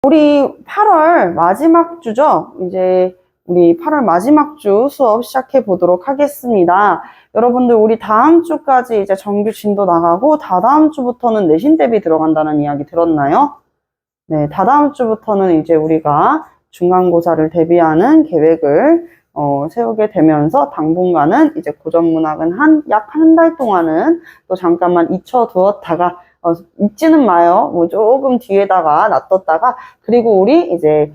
우리 8월 마지막 주죠? 이제 우리 8월 마지막 주 수업 시작해 보도록 하겠습니다. 여러분들 우리 다음 주까지 이제 정규 진도 나가고 다다음 주부터는 내신 대비 들어간다는 이야기 들었나요? 네, 다다음 주부터는 이제 우리가 중간고사를 대비하는 계획을 세우게 되면서 당분간은 이제 고전문학은 약 한 달 동안은 또 잠깐만 잊혀두었다가 잊지는 마요. 뭐 조금 뒤에다가 놔뒀다가 그리고 우리 이제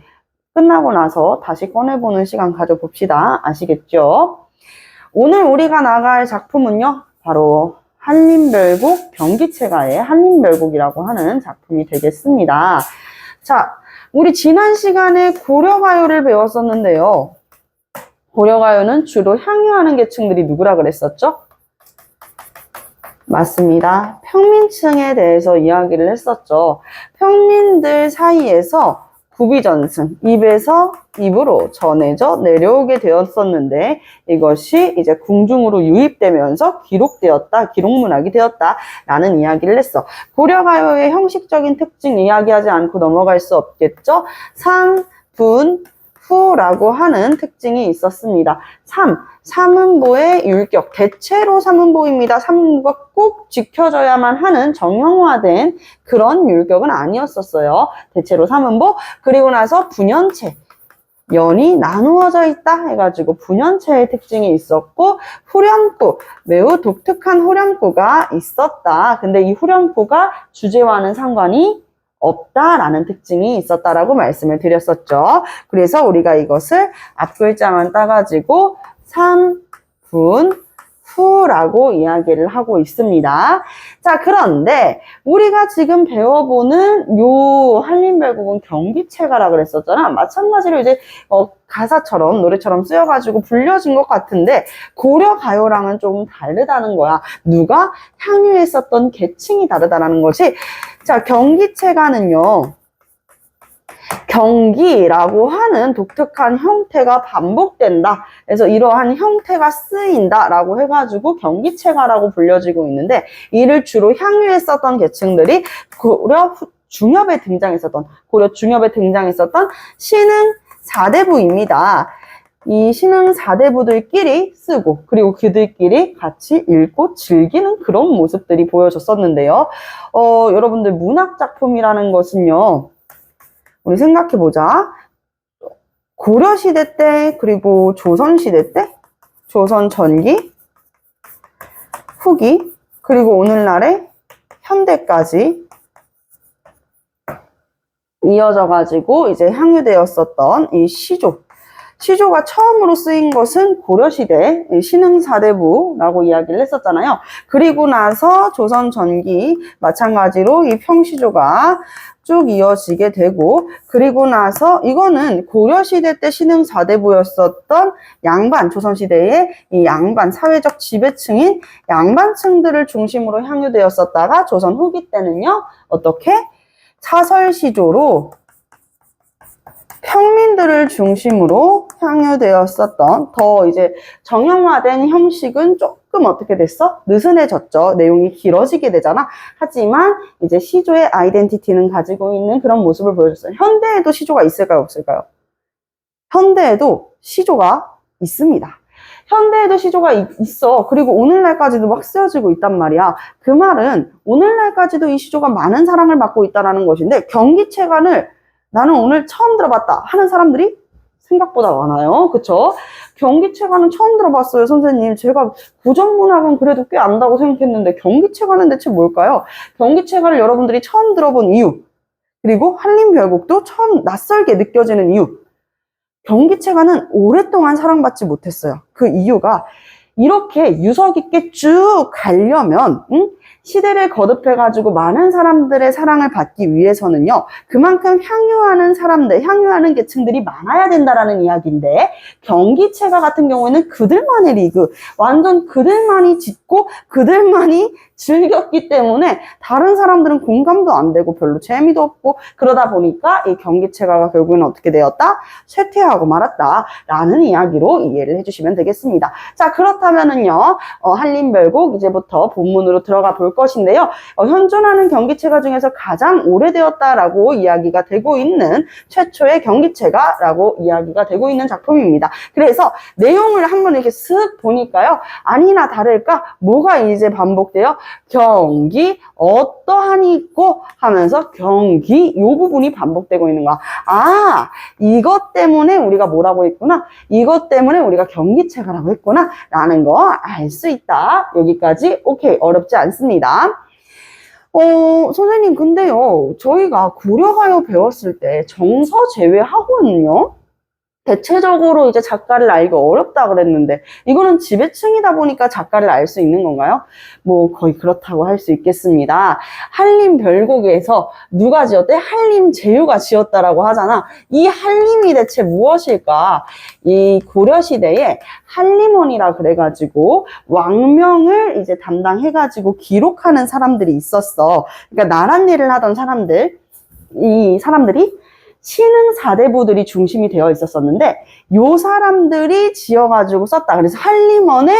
끝나고 나서 다시 꺼내보는 시간 가져봅시다. 아시겠죠? 오늘 우리가 나갈 작품은요. 바로 한림별곡 병기체가의 한림별곡이라고 하는 작품이 되겠습니다. 자, 우리 지난 시간에 고려가요를 배웠었는데요. 고려가요는 주로 향유하는 계층들이 누구라 그랬었죠? 맞습니다. 평민층에 대해서 이야기를 했었죠. 평민들 사이에서 구비전승, 입에서 입으로 전해져 내려오게 되었었는데 이것이 이제 궁중으로 유입되면서 기록되었다, 기록문학이 되었다라는 이야기를 했어. 고려가요의 형식적인 특징 이야기하지 않고 넘어갈 수 없겠죠. 상, 분, 후라고 하는 특징이 있었습니다. 3음보의 율격, 대체로 3음보입니다. 3음보가 꼭 지켜져야만 하는 정형화된 그런 율격은 아니었었어요. 대체로 3음보. 그리고 나서 분연체, 연이 나누어져 있다 해가지고 분연체의 특징이 있었고, 후렴구, 매우 독특한 후렴구가 있었다. 근데 이 후렴구가 주제와는 상관이 없다라는 특징이 있었다라고 말씀을 드렸었죠. 그래서 우리가 이것을 앞글자만 따가지고 3분 후라고 이야기를 하고 있습니다. 자, 그런데 우리가 지금 배워보는 요 한림별곡은 경기체가라 그랬었잖아. 마찬가지로 이제 가사처럼 노래처럼 쓰여가지고 불려진 것 같은데 고려가요랑은 좀 다르다는 거야. 누가 향유했었던 계층이 다르다라는 거지. 자, 경기체가는요. 경기라고 하는 독특한 형태가 반복된다. 그래서 이러한 형태가 쓰인다 라고 해가지고 경기체가라고 불려지고 있는데 이를 주로 향유했었던 계층들이 고려 중엽에 등장했었던 신흥 4대부입니다. 이 신흥 4대부들끼리 쓰고 그리고 그들끼리 같이 읽고 즐기는 그런 모습들이 보여졌었는데요. 여러분들 문학작품이라는 것은요. 우리 생각해보자. 고려시대 때, 그리고 조선시대 때, 조선 전기, 후기, 그리고 오늘날의 현대까지 이어져가지고 이제 향유되었었던 이 시조가 처음으로 쓰인 것은 고려시대 신흥 4대부라고 이야기를 했었잖아요. 그리고 나서 조선 전기 마찬가지로 이 평시조가 쭉 이어지게 되고 그리고 나서 이거는 고려시대 때 신흥 4대부였었던 양반, 조선시대의 이 양반, 사회적 지배층인 양반층들을 중심으로 향유되었었다가 조선 후기 때는요. 어떻게? 사설시조로 평민들을 중심으로 향유되었었던 더 이제 정형화된 형식은 조금 어떻게 됐어? 느슨해졌죠. 내용이 길어지게 되잖아. 하지만 이제 시조의 아이덴티티는 가지고 있는 그런 모습을 보여줬어요. 현대에도 시조가 있을까요? 없을까요? 현대에도 시조가 있습니다. 현대에도 시조가 있어. 그리고 오늘날까지도 막 쓰여지고 있단 말이야. 그 말은 오늘날까지도 이 시조가 많은 사랑을 받고 있다는 것인데 경기체간을 나는 오늘 처음 들어봤다 하는 사람들이 생각보다 많아요. 그쵸? 경기체가는 처음 들어봤어요, 선생님. 제가 고전문학은 그래도 꽤 안다고 생각했는데 경기체가는 대체 뭘까요? 경기체가를 여러분들이 처음 들어본 이유, 그리고 한림별곡도 처음 낯설게 느껴지는 이유. 경기체가는 오랫동안 사랑받지 못했어요. 그 이유가 이렇게 유서 깊게 쭉 가려면 시대를 거듭해가지고 많은 사람들의 사랑을 받기 위해서는요. 그만큼 향유하는 사람들, 향유하는 계층들이 많아야 된다라는 이야기인데 경기체가 같은 경우에는 그들만의 리그, 완전 그들만이 짓고 그들만이 즐겼기 때문에 다른 사람들은 공감도 안 되고 별로 재미도 없고 그러다 보니까 이 경기체가가 결국에는 어떻게 되었다? 쇠퇴하고 말았다 라는 이야기로 이해를 해주시면 되겠습니다. 자, 그렇다면은요 한림별곡 이제부터 본문으로 들어가 볼 것인데요. 현존하는 경기체가 중에서 가장 오래되었다라고 이야기가 되고 있는 최초의 경기체가라고 이야기가 되고 있는 작품입니다. 그래서 내용을 한번 이렇게 쓱 보니까요. 아니나 다를까 뭐가 이제 반복돼요? 경기 어떠하니 있고 하면서 경기 이 부분이 반복되고 있는 거야. 아, 이것 때문에 우리가 뭐라고 했구나. 이것 때문에 우리가 경기체가라고 했구나 라는 거 알 수 있다. 여기까지 오케이. 어렵지 않습니다. 선생님 근데요. 저희가 고려가요 배웠을 때 정서 제외하고는요. 대체적으로 이제 작가를 알기 어렵다 그랬는데 이거는 지배층이다 보니까 작가를 알 수 있는 건가요? 뭐 거의 그렇다고 할 수 있겠습니다. 한림별곡에서 누가 지었대? 한림제유가 지었다라고 하잖아. 이 한림이 대체 무엇일까? 이 고려시대에 한림원이라 그래가지고 왕명을 이제 담당해가지고 기록하는 사람들이 있었어. 그러니까 나랏일을 하던 사람들, 이 사람들이 신흥 사대부들이 중심이 되어 있었었는데 요 사람들이 지어가지고 썼다. 그래서 한림원의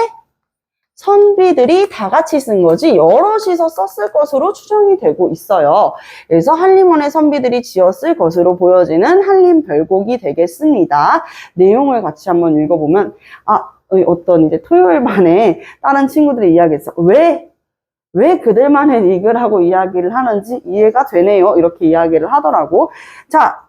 선비들이 다 같이 쓴 거지 여럿이서 썼을 것으로 추정이 되고 있어요. 그래서 한림원의 선비들이 지었을 것으로 보여지는 한림별곡이 되겠습니다. 내용을 같이 한번 읽어보면 어떤 이제 토요일반에 다른 친구들이 이야기했어. 왜 그들만의 리그라고 이야기를 하는지 이해가 되네요. 이렇게 이야기를 하더라고. 자,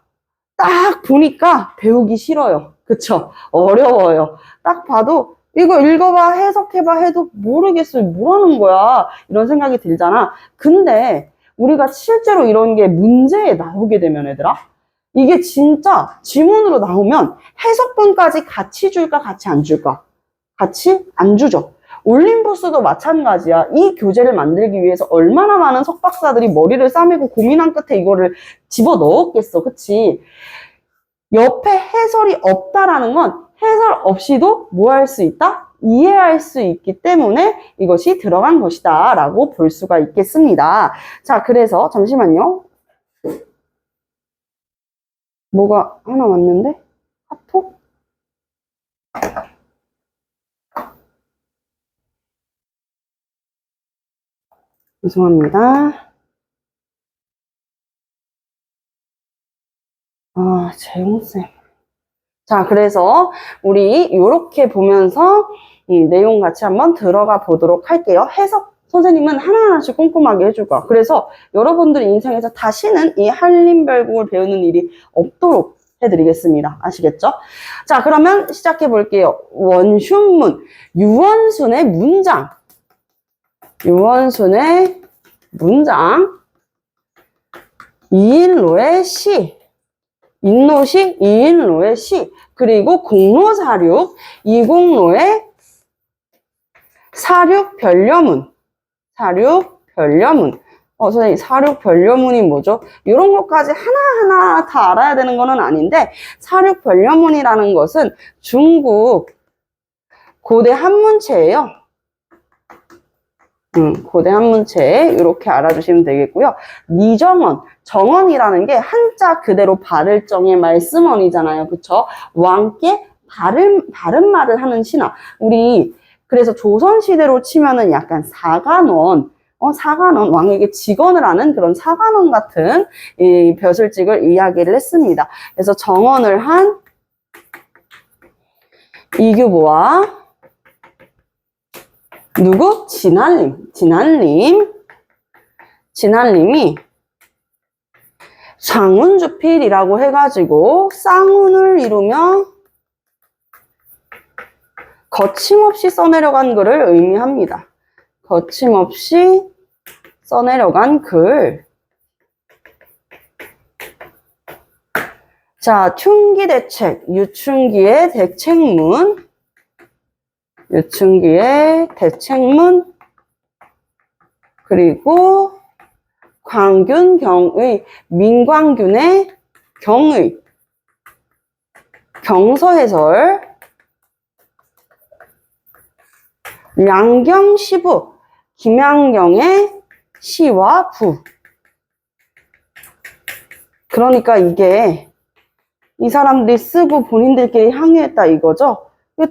딱 보니까 배우기 싫어요. 그쵸? 어려워요. 딱 봐도 이거 읽어봐, 해석해봐 해도 모르겠어요. 뭐라는 거야? 이런 생각이 들잖아. 근데 우리가 실제로 이런 게 문제에 나오게 되면 얘들아, 이게 진짜 지문으로 나오면 해석본까지 같이 줄까, 같이 안 줄까? 같이 안 주죠. 올림푸스도 마찬가지야. 이 교재를 만들기 위해서 얼마나 많은 석박사들이 머리를 싸매고 고민한 끝에 이거를 집어넣었겠어. 그치? 옆에 해설이 없다라는 건 해설 없이도 뭐 할 수 있다? 이해할 수 있기 때문에 이것이 들어간 것이다 라고 볼 수가 있겠습니다. 자, 그래서 잠시만요. 뭐가 하나 왔는데? 카톡? 죄송합니다. 재용쌤. 자, 그래서 우리 이렇게 보면서 이 내용 같이 한번 들어가 보도록 할게요. 해석 선생님은 하나하나씩 꼼꼼하게 해줄 거야. 그래서 여러분들 인생에서 다시는 이 한림별곡을 배우는 일이 없도록 해드리겠습니다. 아시겠죠? 자, 그러면 시작해 볼게요. 원흉문, 유원순의 문장. 유원순의 문장, 이인로의 시, 인노시, 이인로의 시, 그리고 공로사륙, 이공로의 사륙변려문, 사륙변려문. 선생님, 사륙변려문이 뭐죠? 이런 것까지 하나하나 다 알아야 되는 거는 아닌데, 사륙변려문이라는 것은 중국 고대 한문체예요. 고대 한문체 이렇게 알아주시면 되겠고요. 니정원, 정원이라는 게 한자 그대로 발을정의 말씀원이잖아요. 그쵸? 왕께 바른 말을 하는 신하. 우리 그래서 조선시대로 치면은 약간 사관원, 사관원, 왕에게 직언을 하는 그런 사관원 같은 이 벼슬직을 이야기를 했습니다. 그래서 정원을 한 이규보와 누구? 진한림이 상운주필이라고 해가지고 쌍운을 이루며 거침없이 써내려간 글을 의미합니다. 거침없이 써내려간 글. 자, 춘기대책, 유춘기의 대책문. 유춘기의 대책문, 그리고 광균 경의, 민광균의 경의, 경서해설, 양경시부, 김양경의 시와 부. 그러니까 이게 이 사람들이 쓰고 본인들끼리 항의했다 이거죠.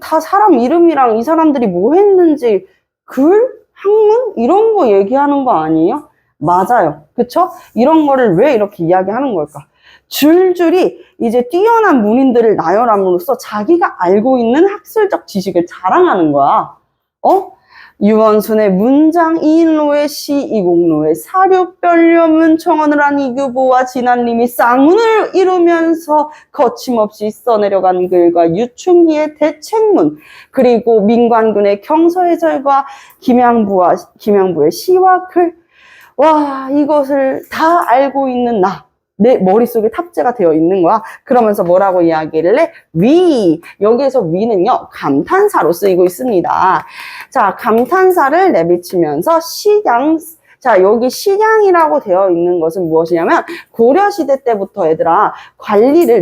다 사람 이름이랑 이 사람들이 뭐 했는지 글? 학문? 이런 거 얘기하는 거 아니에요? 맞아요. 그쵸? 이런 거를 왜 이렇게 이야기하는 걸까? 줄줄이 이제 뛰어난 문인들을 나열함으로써 자기가 알고 있는 학술적 지식을 자랑하는 거야. 유원순의 문장 이인로의 시 이공로의 사륙별려문 청원을 한 이규보와 진한림이 쌍문을 이루면서 거침없이 써내려간 글과 유충기의 대책문, 그리고 민관군의 경서해설과 김양부의 시와 글, 와, 이것을 다 알고 있는 내 머릿속에 탑재가 되어 있는 거야. 그러면서 뭐라고 이야기를 해? 여기에서 위는요, 감탄사로 쓰이고 있습니다. 자, 감탄사를 내비치면서 자, 여기 식양이라고 되어 있는 것은 무엇이냐면, 고려시대 때부터 얘들아,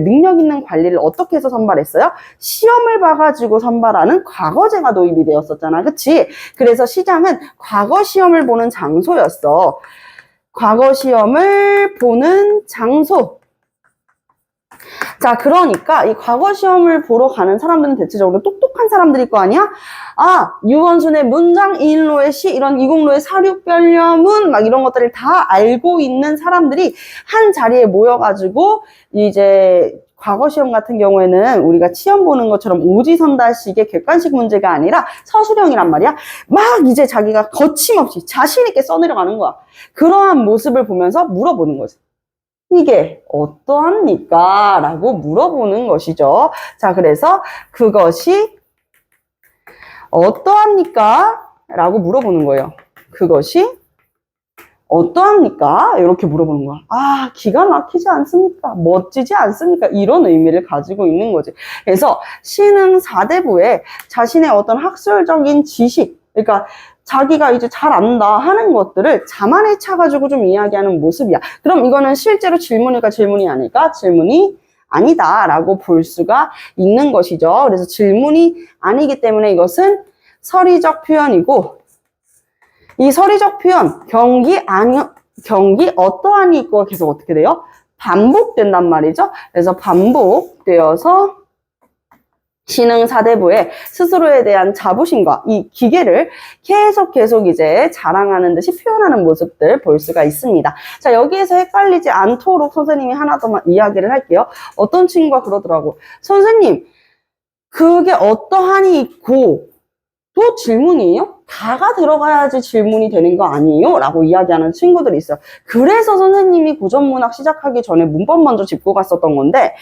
능력 있는 관리를 어떻게 해서 선발했어요? 시험을 봐가지고 선발하는 과거제가 도입이 되었었잖아. 그치? 그래서 시장은 과거 시험을 보는 장소였어. 과거 시험을 보는 장소. 자, 그러니까 이 과거 시험을 보러 가는 사람들은 대체적으로 똑똑한 사람들일 거 아니야? 유원순의 문장, 이인로의 시, 이런 이공로의 사륙별려문 막 이런 것들을 다 알고 있는 사람들이 한 자리에 모여가지고 이제 과거 시험 같은 경우에는 우리가 시험 보는 것처럼 오지선다식의 객관식 문제가 아니라 서술형이란 말이야. 막 이제 자기가 거침없이 자신 있게 써내려가는 거야. 그러한 모습을 보면서 물어보는 거지. 이게 어떠합니까? 라고 물어보는 것이죠. 자, 그래서 그것이 어떠합니까? 라고 물어보는 거예요. 그것이 어떠합니까? 이렇게 물어보는 거야. 기가 막히지 않습니까? 멋지지 않습니까? 이런 의미를 가지고 있는 거지. 그래서 신흥 사대부에 자신의 어떤 학술적인 지식, 그러니까 자기가 이제 잘 안다 하는 것들을 자만에 차가지고 좀 이야기하는 모습이야. 그럼 이거는 실제로 질문일까 질문이 아닐까? 질문이 아니다라고 볼 수가 있는 것이죠. 그래서 질문이 아니기 때문에 이것은 서리적 표현이고, 이 서리적 표현, 경기 어떠하니 있고 계속 어떻게 돼요? 반복된단 말이죠. 그래서 반복되어서 신흥 사대부의 스스로에 대한 자부심과 이 기계를 계속 이제 자랑하는 듯이 표현하는 모습들 볼 수가 있습니다. 자, 여기에서 헷갈리지 않도록 선생님이 하나 더 이야기를 할게요. 어떤 친구가 그러더라고. 선생님, 그게 어떠하니 있고 또 질문이에요? 다가 들어가야지 질문이 되는 거 아니에요? 라고 이야기하는 친구들이 있어요. 그래서 선생님이 고전문학 시작하기 전에 문법 먼저 짚고 갔었던 건데,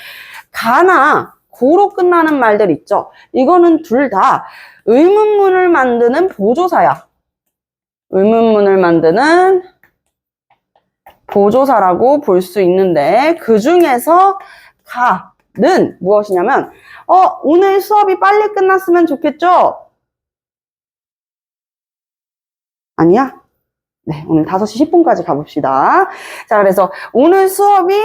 가나 고로 끝나는 말들 있죠? 이거는 둘 다 의문문을 만드는 보조사야. 의문문을 만드는 보조사라고 볼 수 있는데, 그 중에서 가는 무엇이냐면, 오늘 수업이 빨리 끝났으면 좋겠죠? 아니야? 네, 오늘 5시 10분까지 가봅시다. 자, 그래서 오늘 수업이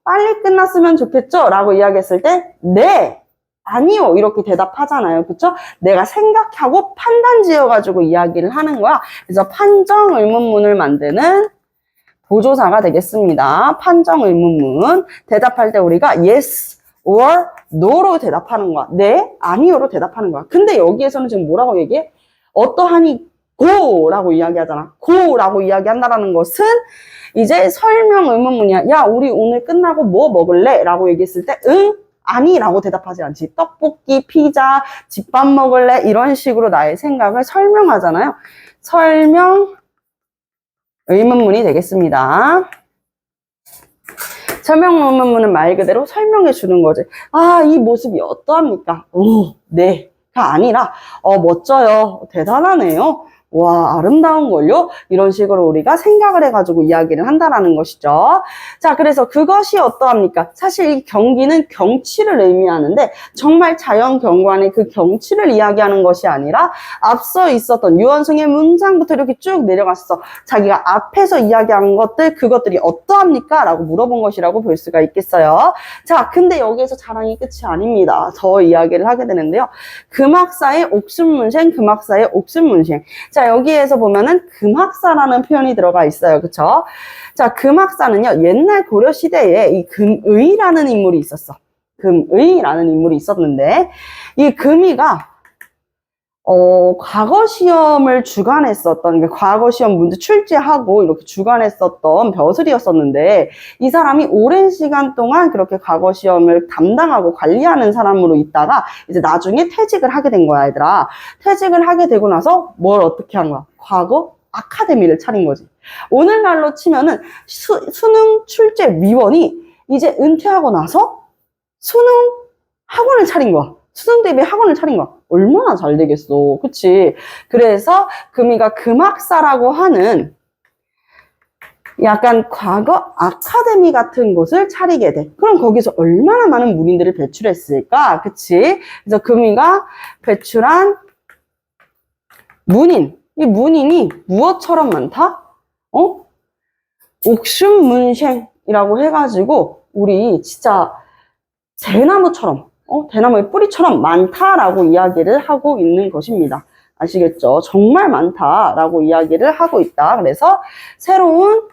빨리 끝났으면 좋겠죠? 라고 이야기했을 때, 네, 아니요. 이렇게 대답하잖아요. 그쵸? 내가 생각하고 판단 지어가지고 이야기를 하는 거야. 그래서 판정 의문문을 만드는 보조사가 되겠습니다. 판정 의문문. 대답할 때 우리가 yes or no로 대답하는 거야. 네, 아니요로 대답하는 거야. 근데 여기에서는 지금 뭐라고 얘기해? 어떠하니 고라고 이야기하잖아. 고라고 이야기한다라는 것은 이제 설명 의문문이야. 야, 우리 오늘 끝나고 뭐 먹을래? 라고 얘기했을 때 응? 아니 라고 대답하지 않지. 떡볶이, 피자, 집밥 먹을래? 이런 식으로 나의 생각을 설명하잖아요. 설명 의문문이 되겠습니다. 설명 의문문은 말 그대로 설명해 주는 거지. 이 모습이 어떠합니까? 네가 아니라 멋져요. 대단하네요. 와, 아름다운걸요? 이런 식으로 우리가 생각을 해가지고 이야기를 한다라는 것이죠. 자, 그래서 그것이 어떠합니까? 사실 이 경기는 경치를 의미하는데 정말 자연 경관의 그 경치를 이야기하는 것이 아니라 앞서 있었던 유원승의 문장부터 이렇게 쭉 내려갔어. 자기가 앞에서 이야기한 그것들이 어떠합니까? 라고 물어본 것이라고 볼 수가 있겠어요. 자, 근데 여기에서 자랑이 끝이 아닙니다. 더 이야기를 하게 되는데요. 금학사의 옥순문생, 금학사의 옥순문생. 자, 여기에서 보면은 금학사라는 표현이 들어가 있어요. 그쵸? 자, 금학사는요, 옛날 고려시대에 이 금의라는 인물이 있었어. 금의라는 인물이 있었는데, 이 금의가 과거 시험을 주관했었던, 그러니까 과거 시험 문제 출제하고 이렇게 주관했었던 벼슬이었었는데, 이 사람이 오랜 시간 동안 그렇게 과거 시험을 담당하고 관리하는 사람으로 있다가, 이제 나중에 퇴직을 하게 된 거야, 얘들아. 퇴직을 하게 되고 나서 뭘 어떻게 한 거야? 과거 아카데미를 차린 거지. 오늘날로 치면은 수능 출제 위원이 이제 은퇴하고 나서 수능 학원을 차린 거야. 수능 대비 학원을 차린 거야. 얼마나 잘 되겠어. 그치? 그래서 금이가 금학사라고 하는 약간 과거 아카데미 같은 곳을 차리게 돼. 그럼 거기서 얼마나 많은 문인들을 배출했을까? 그치? 그래서 금이가 배출한 문인. 이 문인이 무엇처럼 많다? 옥순문생이라고 해가지고 우리 진짜 대나무처럼 대나무의 뿌리처럼 많다라고 이야기를 하고 있는 것입니다. 아시겠죠? 정말 많다라고 이야기를 하고 있다. 그래서 새로운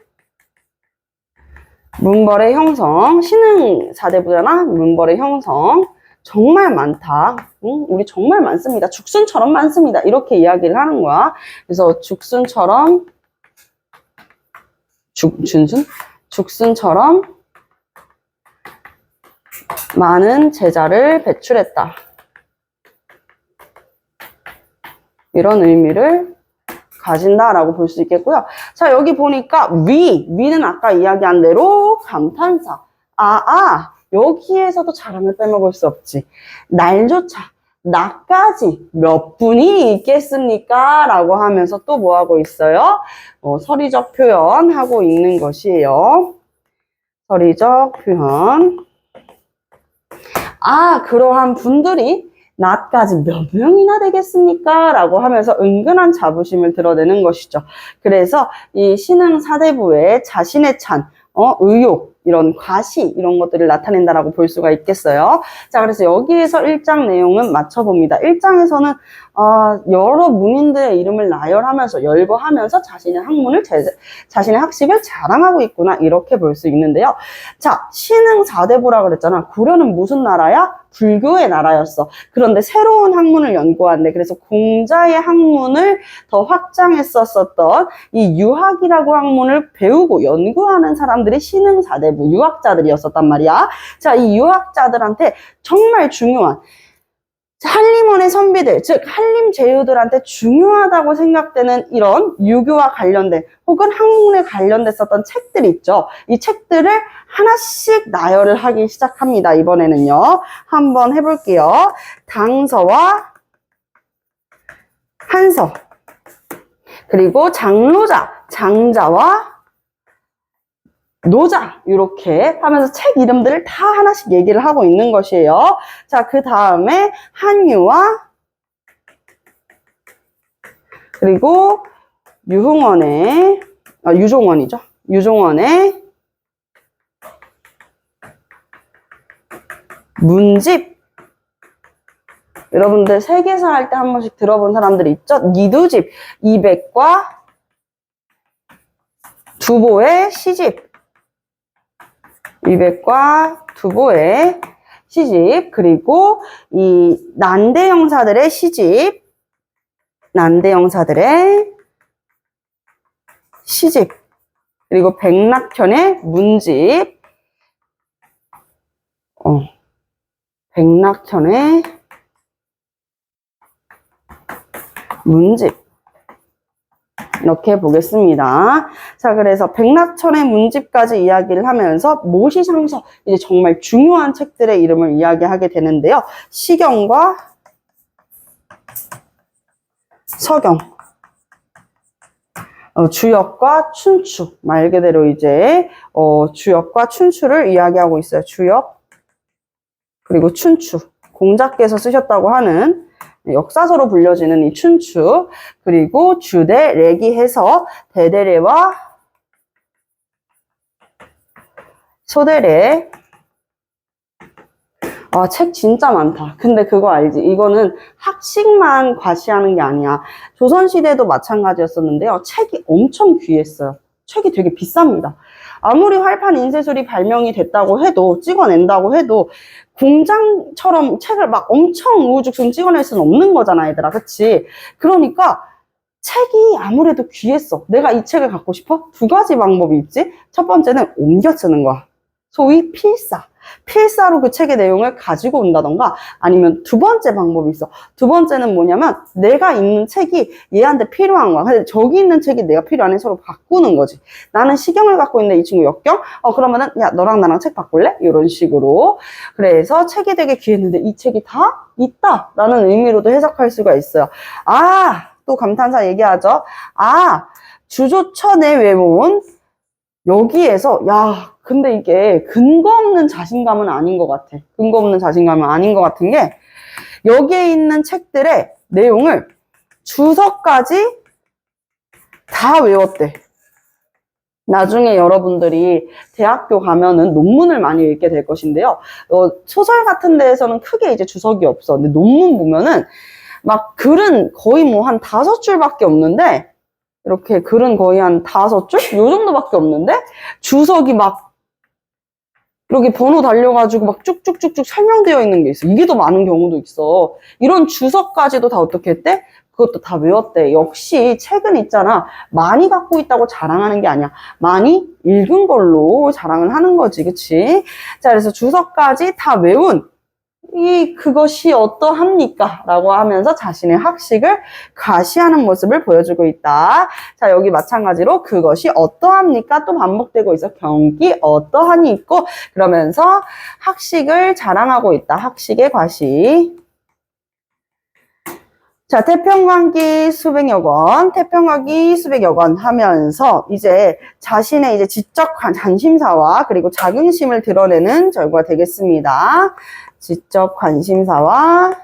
문벌의 형성, 신흥 4대부잖아. 문벌의 형성 정말 많다. 우리 정말 많습니다. 죽순처럼 많습니다. 이렇게 이야기를 하는 거야. 그래서 죽순처럼 죽순처럼 많은 제자를 배출했다. 이런 의미를 가진다라고 볼 수 있겠고요. 자, 여기 보니까 위는 아까 이야기한 대로 감탄사. 여기에서도 자랑을 빼먹을 수 없지. 날조차, 나까지 몇 분이 있겠습니까? 라고 하면서 또 뭐 하고 있어요? 서리적 표현하고 있는 것이에요. 서리적 표현. 그러한 분들이 나까지 몇 명이나 되겠습니까? 라고 하면서 은근한 자부심을 드러내는 것이죠. 그래서 이 신흥 사대부의 자신의 찬, 의욕, 이런 과시, 이런 것들을 나타낸다라고 볼 수가 있겠어요. 자, 그래서 여기에서 1장 내용은 맞춰봅니다. 1장에서는 여러 문인들의 이름을 나열하면서 열거하면서 자신의 학문을 자신의 학식을 자랑하고 있구나, 이렇게 볼 수 있는데요. 자, 신흥 4대부라 그랬잖아. 고려는 무슨 나라야? 불교의 나라였어. 그런데 새로운 학문을 연구한대. 그래서 공자의 학문을 더 확장했었던 이 유학이라고 학문을 배우고 연구하는 사람들이 신흥 4대부 유학자들이었었단 말이야. 자, 이 유학자들한테 정말 중요한 한림원의 선비들, 즉 한림제후들한테 중요하다고 생각되는 이런 유교와 관련된 혹은 학문에 관련됐었던 책들이 있죠. 이 책들을 하나씩 나열을 하기 시작합니다. 이번에는요. 한번 해볼게요. 당서와 한서, 그리고 장로자, 장자와 노자, 이렇게 하면서 책 이름들을 다 하나씩 얘기를 하고 있는 것이에요. 자, 그 다음에 한유와 그리고 유종원이죠. 유종원의 문집. 여러분들 세계사 할 때 한 번씩 들어본 사람들이 있죠? 니두집, 이백과 두보의 시집. 이백과 두보의 시집, 그리고 이 난대영사들의 시집, 그리고 백낙현의 문집, 백낙현의 문집. 이렇게 보겠습니다. 자, 그래서 백낙천의 문집까지 이야기를 하면서 모시상서, 이제 정말 중요한 책들의 이름을 이야기하게 되는데요. 시경과 서경, 주역과 춘추, 말 그대로 이제 주역과 춘추를 이야기하고 있어요. 주역 그리고 춘추, 공자께서 쓰셨다고 하는 역사서로 불려지는 이 춘추, 그리고 주대, 레기해서 대대례와 소대례. 책 진짜 많다. 근데 그거 알지? 이거는 학식만 과시하는 게 아니야. 조선시대도 마찬가지였었는데요. 책이 엄청 귀했어요. 책이 되게 비쌉니다. 아무리 활판 인쇄술이 발명이 됐다고 해도, 찍어낸다고 해도, 공장처럼 책을 막 엄청 우후죽순 찍어낼 수는 없는 거잖아, 얘들아. 그치? 그러니까, 책이 아무래도 귀했어. 내가 이 책을 갖고 싶어? 두 가지 방법이 있지. 첫 번째는 옮겨 쓰는 거야. 소위 필사. 필사로 그 책의 내용을 가지고 온다던가 아니면 두 번째 방법이 있어. 두 번째는 뭐냐면 내가 읽는 책이 얘한테 필요한 거야. 근데 저기 있는 책이 내가 필요하니 서로 바꾸는 거지. 나는 시경을 갖고 있는데 이 친구 역경? 그러면은 야 너랑 나랑 책 바꿀래? 이런 식으로. 그래서 책이 되게 귀했는데 이 책이 다 있다 라는 의미로도 해석할 수가 있어요. 또 감탄사 얘기하죠. 주조천에 외모은 여기에서 근데 이게 근거 없는 자신감은 아닌 것 같아. 근거 없는 자신감은 아닌 것 같은 게 여기에 있는 책들의 내용을 주석까지 다 외웠대. 나중에 여러분들이 대학교 가면은 논문을 많이 읽게 될 것인데요. 소설 같은 데에서는 크게 이제 주석이 없어. 근데 논문 보면은 막 글은 거의 뭐 한 5줄밖에 없는데 이렇게 글은 거의 한 5줄? 요 정도밖에 없는데 주석이 막 이렇게 번호 달려가지고 막 쭉쭉쭉쭉 설명되어 있는 게 있어. 이게 더 많은 경우도 있어. 이런 주석까지도 다 어떻게 했대? 그것도 다 외웠대. 역시 책은 있잖아. 많이 갖고 있다고 자랑하는 게 아니야. 많이 읽은 걸로 자랑을 하는 거지. 그치? 자, 그래서 주석까지 다 외운 그것이 어떠합니까? 라고 하면서 자신의 학식을 과시하는 모습을 보여주고 있다. 자, 여기 마찬가지로 그것이 어떠합니까? 또 반복되고 있어. 경기 어떠하니 있고 그러면서 학식을 자랑하고 있다. 학식의 과시. 자, 태평관기 수백여 권, 태평관기 수백여 권 하면서 이제 자신의 이제 지적 관심사와 그리고 자긍심을 드러내는 절구가 되겠습니다. 지적 관심사와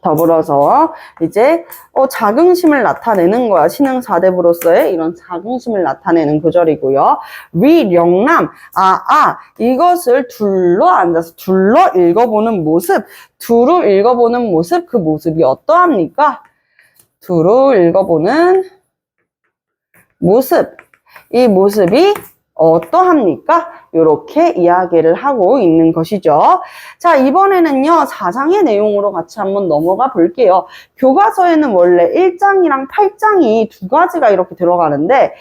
더불어서 이제 자긍심을 나타내는 거야. 신흥 4대부로서의 이런 자긍심을 나타내는 구절이고요. 위령남 이것을 둘러 앉아서 둘러 읽어보는 모습, 두루 읽어보는 모습, 그 모습이 어떠합니까? 두루 읽어보는 모습, 이 모습이 어떠합니까? 이렇게 이야기를 하고 있는 것이죠. 자, 이번에는요, 4장의 내용으로 같이 한번 넘어가 볼게요. 교과서에는 원래 1장이랑 8장이 두 가지가 이렇게 들어가는데,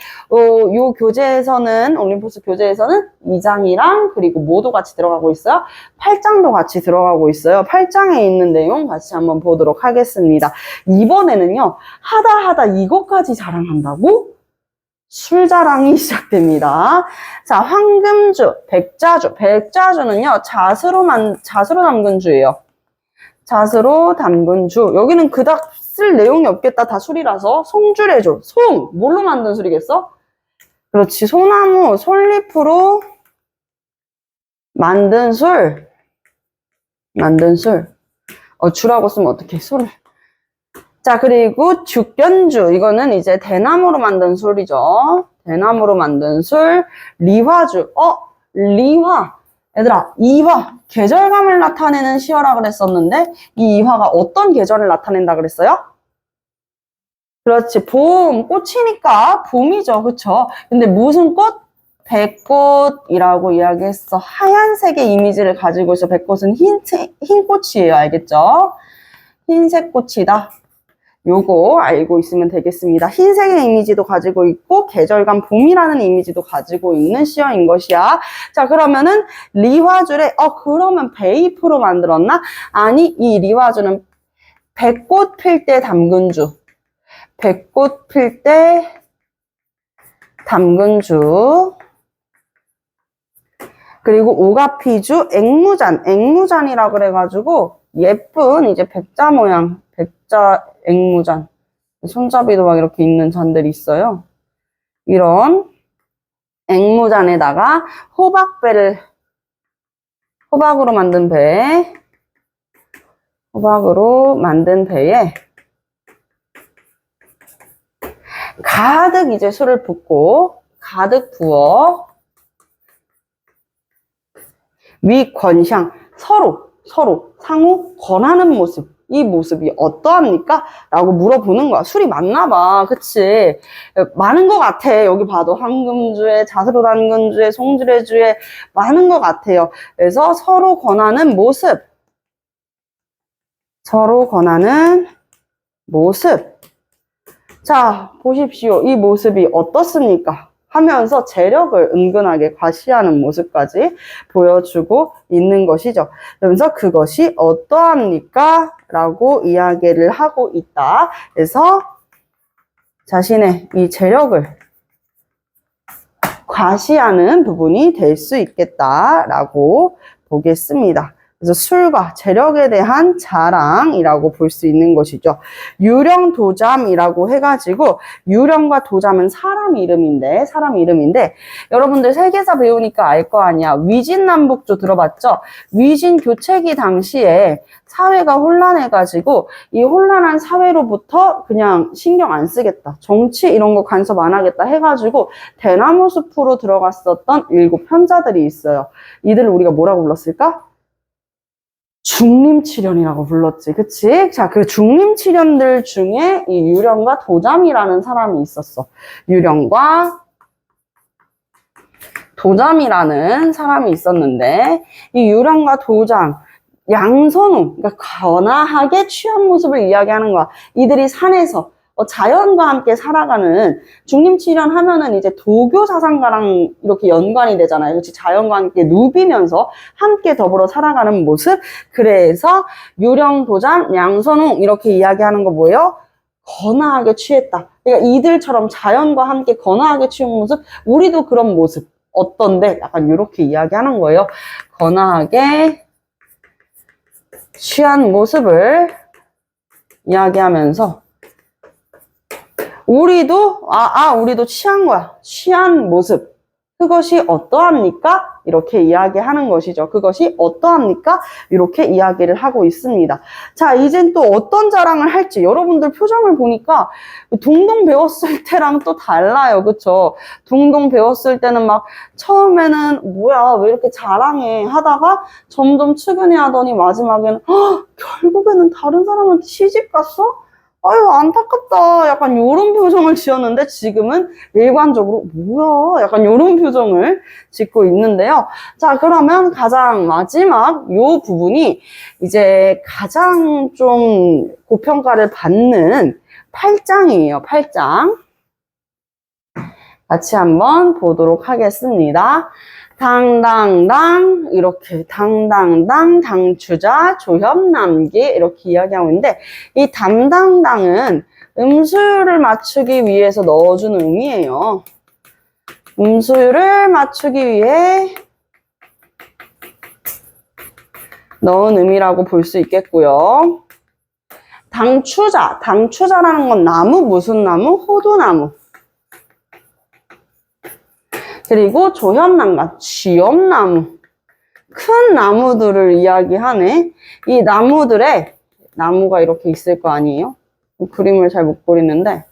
요 교재에서는, 올림포스 교재에서는 2장이랑 그리고 모두 같이 들어가고 있어요. 8장도 같이 들어가고 있어요. 8장에 있는 내용 같이 한번 보도록 하겠습니다. 이번에는요, 하다 이것까지 자랑한다고? 술자랑이 시작됩니다. 자, 황금주, 백자주. 백자주는요, 잣으로 담근 주예요. 잣으로 담근 주. 여기는 그닥 쓸 내용이 없겠다. 다 술이라서. 송주래주. 송! 뭘로 만든 술이겠어? 그렇지. 소나무, 솔잎으로 만든 술. 주라고 쓰면 어떡해, 술을. 자, 그리고 죽견주. 이거는 이제 대나무로 만든 술이죠. 대나무로 만든 술. 리화주. 리화. 얘들아, 이화. 계절감을 나타내는 시어라 그랬었는데, 이 이화가 어떤 계절을 나타낸다 그랬어요? 그렇지. 봄. 꽃이니까 봄이죠. 그쵸? 근데 무슨 꽃? 백꽃이라고 이야기했어. 하얀색의 이미지를 가지고 있어. 백꽃은 흰 꽃이에요. 알겠죠? 흰색 꽃이다. 요거 알고 있으면 되겠습니다. 흰색의 이미지도 가지고 있고 계절감 봄이라는 이미지도 가지고 있는 시어인 것이야. 자, 그러면은 리화주래. 그러면 베이프로 만들었나? 아니, 이 리화주는 백꽃 필 때 담근 주. 백꽃 필 때 담근 주. 그리고 오가피주, 앵무잔이라 그래가지고 예쁜 이제 백자 모양, 백자 앵무잔. 손잡이도 막 이렇게 있는 잔들이 있어요. 이런 앵무잔에다가 호박으로 만든 배에 가득 이제 술을 붓고 가득 부어 위권샹 서로 상호 권하는 모습. 이 모습이 어떠합니까? 라고 물어보는 거야. 술이 많나 봐. 그치? 많은 것 같아. 여기 봐도 황금주에, 자스로 당근주에, 송지뢰주에 많은 것 같아요. 그래서 서로 권하는 모습. 서로 권하는 모습. 자, 보십시오. 이 모습이 어떻습니까? 하면서 재력을 은근하게 과시하는 모습까지 보여주고 있는 것이죠. 그러면서 그것이 어떠합니까? 라고 이야기를 하고 있다. 그래서 자신의 이 재력을 과시하는 부분이 될 수 있겠다라고 보겠습니다. 그래서 술과 재력에 대한 자랑이라고 볼 수 있는 것이죠. 유령도잠이라고 해가지고, 유령과 도잠은 사람 이름인데 여러분들 세계사 배우니까 알 거 아니야. 위진남북조 들어봤죠? 위진 교체기 당시에 사회가 혼란해가지고 이 혼란한 사회로부터 그냥 신경 안 쓰겠다. 정치 이런 거 간섭 안 하겠다 해가지고 대나무 숲으로 들어갔었던 7 편자들이 있어요. 이들을 우리가 뭐라고 불렀을까? 중림칠연이라고 불렀지, 그치? 자, 그 중림칠연들 중에 이 유령과 도잠이라는 사람이 있었어. 유령과 도잠이라는 사람이 있었는데, 이 유령과 도잠, 양선우, 그러니까 거나하게 취한 모습을 이야기하는 거야. 이들이 산에서 자연과 함께 살아가는, 중림칠연 하면은 이제 도교 사상가랑 이렇게 연관이 되잖아요. 그렇지? 자연과 함께 누비면서 함께 더불어 살아가는 모습. 그래서 유령, 도잠, 양선웅 이렇게 이야기하는 거 뭐예요? 거나하게 취했다. 그러니까 이들처럼 자연과 함께 거나하게 취한 모습, 우리도 그런 모습 어떤데? 약간 이렇게 이야기하는 거예요. 거나하게 취한 모습을 이야기하면서 우리도 우리도 취한 거야. 취한 모습. 그것이 어떠합니까? 이렇게 이야기하는 것이죠. 그것이 어떠합니까? 이렇게 이야기를 하고 있습니다. 자, 이젠 또 어떤 자랑을 할지 여러분들 표정을 보니까 동동 배웠을 때랑 또 달라요. 그쵸? 동동 배웠을 때는 막 처음에는 뭐야 왜 이렇게 자랑해 하다가 점점 측은해 하더니 마지막에는 결국에는 다른 사람한테 시집 갔어? 아유 안타깝다 약간 요런 표정을 지었는데 지금은 일관적으로 뭐야 약간 요런 표정을 짓고 있는데요. 자, 그러면 가장 마지막 요 부분이 이제 가장 좀 고평가를 받는 8장이에요. 8장 같이 한번 보도록 하겠습니다. 당당당 이렇게 당당당 당추자 조협남기 이렇게 이야기하고 있는데 이 당당당은 음수율을 맞추기 위해서 넣어주는 음이에요. 음수율을 맞추기 위해 넣은 음이라고 볼 수 있겠고요. 당추자라는 건 나무, 무슨 나무? 호두나무. 그리고 조협남과 쥐엄나무, 큰 나무들을 이야기하네. 이 나무들에 나무가 이렇게 있을 거 아니에요? 그림을 잘 못 그리는데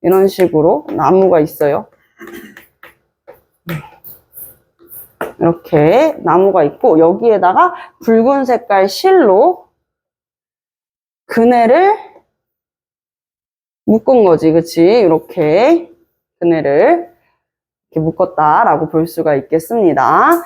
이런 식으로 나무가 있어요. 이렇게 나무가 있고 여기에다가 붉은 색깔 실로 그네를 묶은 거지, 그치? 이렇게 그네를 이렇게 묶었다라고 볼 수가 있겠습니다.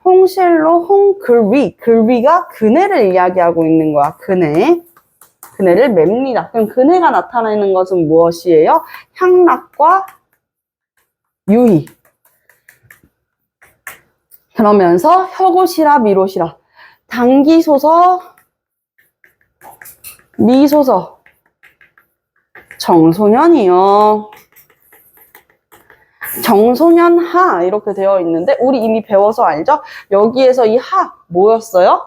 홍실로 글위가 그네를 이야기하고 있는 거야. 그네를 맵니다. 그럼 그네가 나타내는 것은 무엇이에요? 향락과 유희. 그러면서 혀고시라 미로시라 당기소서 미소서 정소년이요. 정소년하 이렇게 되어 있는데 우리 이미 배워서 알죠? 여기에서 이 하 뭐였어요?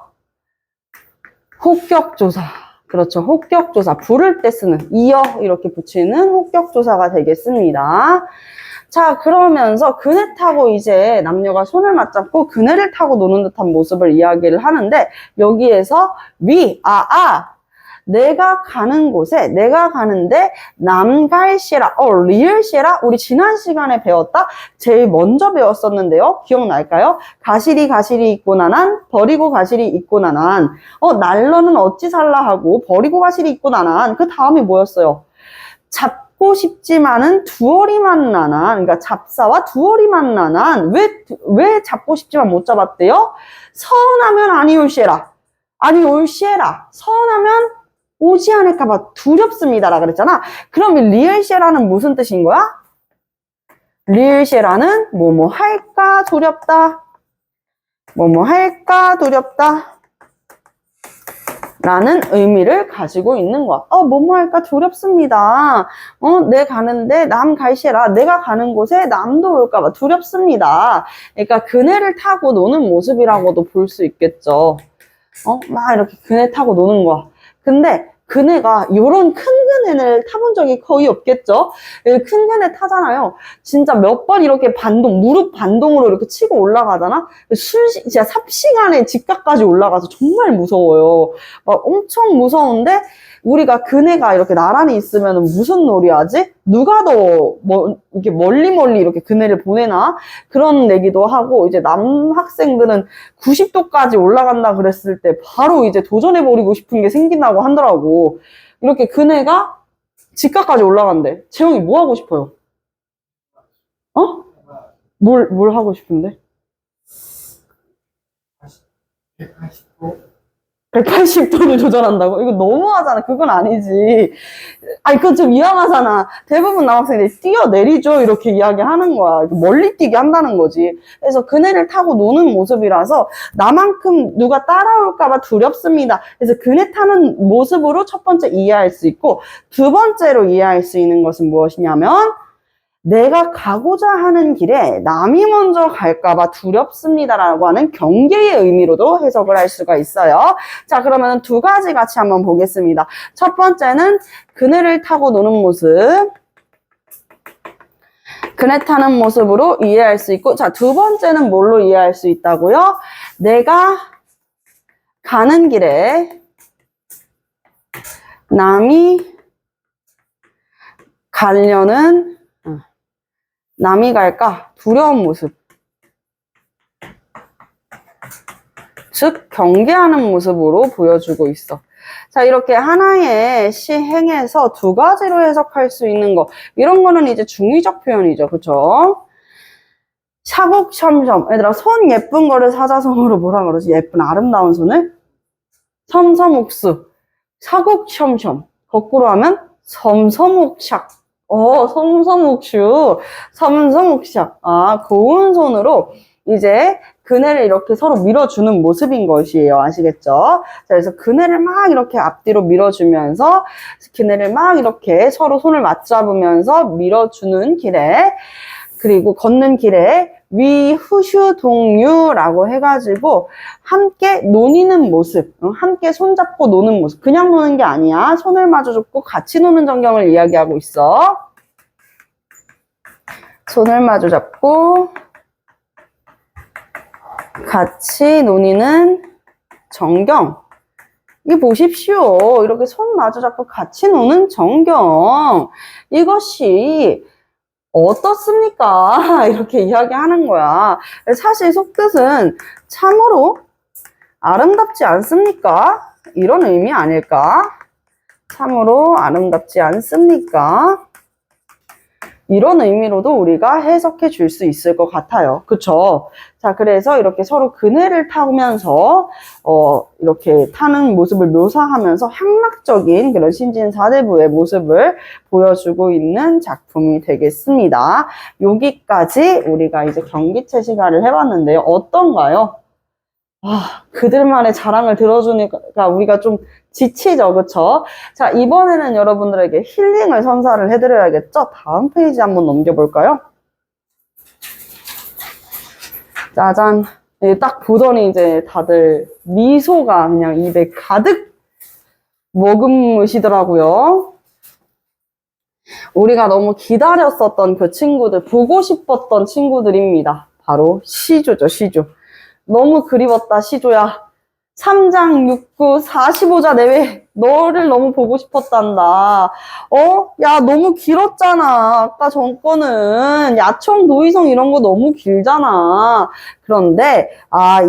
혹격조사. 그렇죠. 혹격조사. 부를 때 쓰는 이어 이렇게 붙이는 혹격조사가 되겠습니다. 자, 그러면서 그네 타고 이제 남녀가 손을 맞잡고 그네를 타고 노는 듯한 모습을 이야기를 하는데 여기에서 내가 가는 곳에, 내가 가는데 남갈시라, 리을시라 우리 지난 시간에 배웠다? 제일 먼저 배웠었는데요. 기억날까요? 가시리 있고 나난, 버리고 가시리 있고 나난. 날러는 어찌 살라 하고 버리고 가시리 있고 나난. 그 다음이 뭐였어요? 잡고 싶지만은 두어리만 나난. 그러니까 잡사와 두어리만 나난. 왜 잡고 싶지만 못 잡았대요? 서운하면 아니올시에라. 아니올시에라. 서운하면 오지 않을까봐 두렵습니다라 그랬잖아. 그럼 이 리을시에라는 무슨 뜻인 거야? 리을시에라는 뭐뭐 할까 두렵다. 뭐뭐 할까 두렵다. 라는 의미를 가지고 있는 거야. 뭐뭐 할까 두렵습니다. 내 가는데 남 갈시라. 내가 가는 곳에 남도 올까봐 두렵습니다. 그러니까 그네를 타고 노는 모습이라고도 볼 수 있겠죠. 막 이렇게 그네 타고 노는 거야. 근데 그네가 요런 큰 그네를 타본 적이 거의 없겠죠? 큰 그네 타잖아요. 진짜 몇 번 이렇게 무릎 반동으로 이렇게 치고 올라가잖아? 진짜 삽시간에 집가까지 올라가서 정말 무서워요. 막 엄청 무서운데, 우리가 그네가 이렇게 나란히 있으면 무슨 놀이 하지? 누가 더 이렇게 멀리 이렇게 그네를 보내나? 그런 얘기도 하고, 이제 남학생들은 90도까지 올라간다 그랬을 때 바로 이제 도전해버리고 싶은 게 생긴다고 하더라고. 이렇게 그네가 직가까지 올라간대. 재영이 뭐 하고 싶어요? 뭘 하고 싶은데? 180도를 조절한다고? 이거 너무하잖아. 그건 아니지. 그건 좀 위험하잖아. 대부분 남학생들이 뛰어내리죠. 이렇게 이야기하는 거야. 멀리 뛰게 한다는 거지. 그래서 그네를 타고 노는 모습이라서 나만큼 누가 따라올까봐 두렵습니다. 그래서 그네 타는 모습으로 첫 번째 이해할 수 있고, 두 번째로 이해할 수 있는 것은 무엇이냐면, 내가 가고자 하는 길에 남이 먼저 갈까봐 두렵습니다라고 하는 경계의 의미로도 해석을 할 수가 있어요. 자, 그러면 두 가지 같이 한번 보겠습니다. 첫 번째는 그네를 타고 노는 모습. 그네 타는 모습으로 이해할 수 있고, 자, 두 번째는 뭘로 이해할 수 있다고요? 내가 가는 길에 남이 가려는 남이 갈까? 두려운 모습. 즉, 경계하는 모습으로 보여주고 있어. 자, 이렇게 하나의 시행에서 두 가지로 해석할 수 있는 거. 이런 거는 이제 중의적 표현이죠. 그쵸? 샤곡첨첨. 얘들아, 손 예쁜 거를 사자성어로 뭐라 그러지? 예쁜 아름다운 손을? 섬섬옥수. 샤곡첨첨. 거꾸로 하면 섬섬옥샥. 섬섬옥슈. 섬섬옥샥. 고운 손으로 이제 그네를 이렇게 서로 밀어주는 모습인 것이에요. 아시겠죠? 자, 그래서 그네를 막 이렇게 앞뒤로 밀어주면서 그네를 막 이렇게 서로 손을 맞잡으면서 밀어주는 길에, 그리고 걷는 길에 위후슈동유라고 해가지고 함께 노니는 모습, 함께 손잡고 노는 모습. 그냥 노는 게 아니야. 손을 마주 잡고 같이 노는 전경을 이야기하고 있어. 손을 마주 잡고 같이 노니는 정경. 이 보십시오. 이렇게 손 마주 잡고 같이 노는 정경. 이것이 어떻습니까? 이렇게 이야기하는 거야. 사실 속뜻은 참으로 아름답지 않습니까? 이런 의미 아닐까? 참으로 아름답지 않습니까? 이런 의미로도 우리가 해석해 줄 수 있을 것 같아요. 그쵸? 자, 그래서 이렇게 서로 그네를 타면서, 이렇게 타는 모습을 묘사하면서 향락적인 그런 신진사대부의 모습을 보여주고 있는 작품이 되겠습니다. 여기까지 우리가 이제 경기체 시간을 해봤는데요. 어떤가요? 그들만의 자랑을 들어주니까 우리가 좀 지치죠, 그쵸? 자, 이번에는 여러분들에게 힐링을 선사를 해드려야겠죠? 다음 페이지 한번 넘겨볼까요? 짜잔. 딱 보더니 이제 다들 미소가 그냥 입에 가득 머금으시더라고요. 우리가 너무 기다렸었던 그 친구들, 보고 싶었던 친구들입니다. 바로 시조죠, 시조. 너무 그리웠다, 시조야. 3장 6구 45자 내외 너를 너무 보고 싶었단다. 야, 너무 길었잖아. 아까 전 거는 야청, 도의성 이런 거 너무 길잖아. 그런데,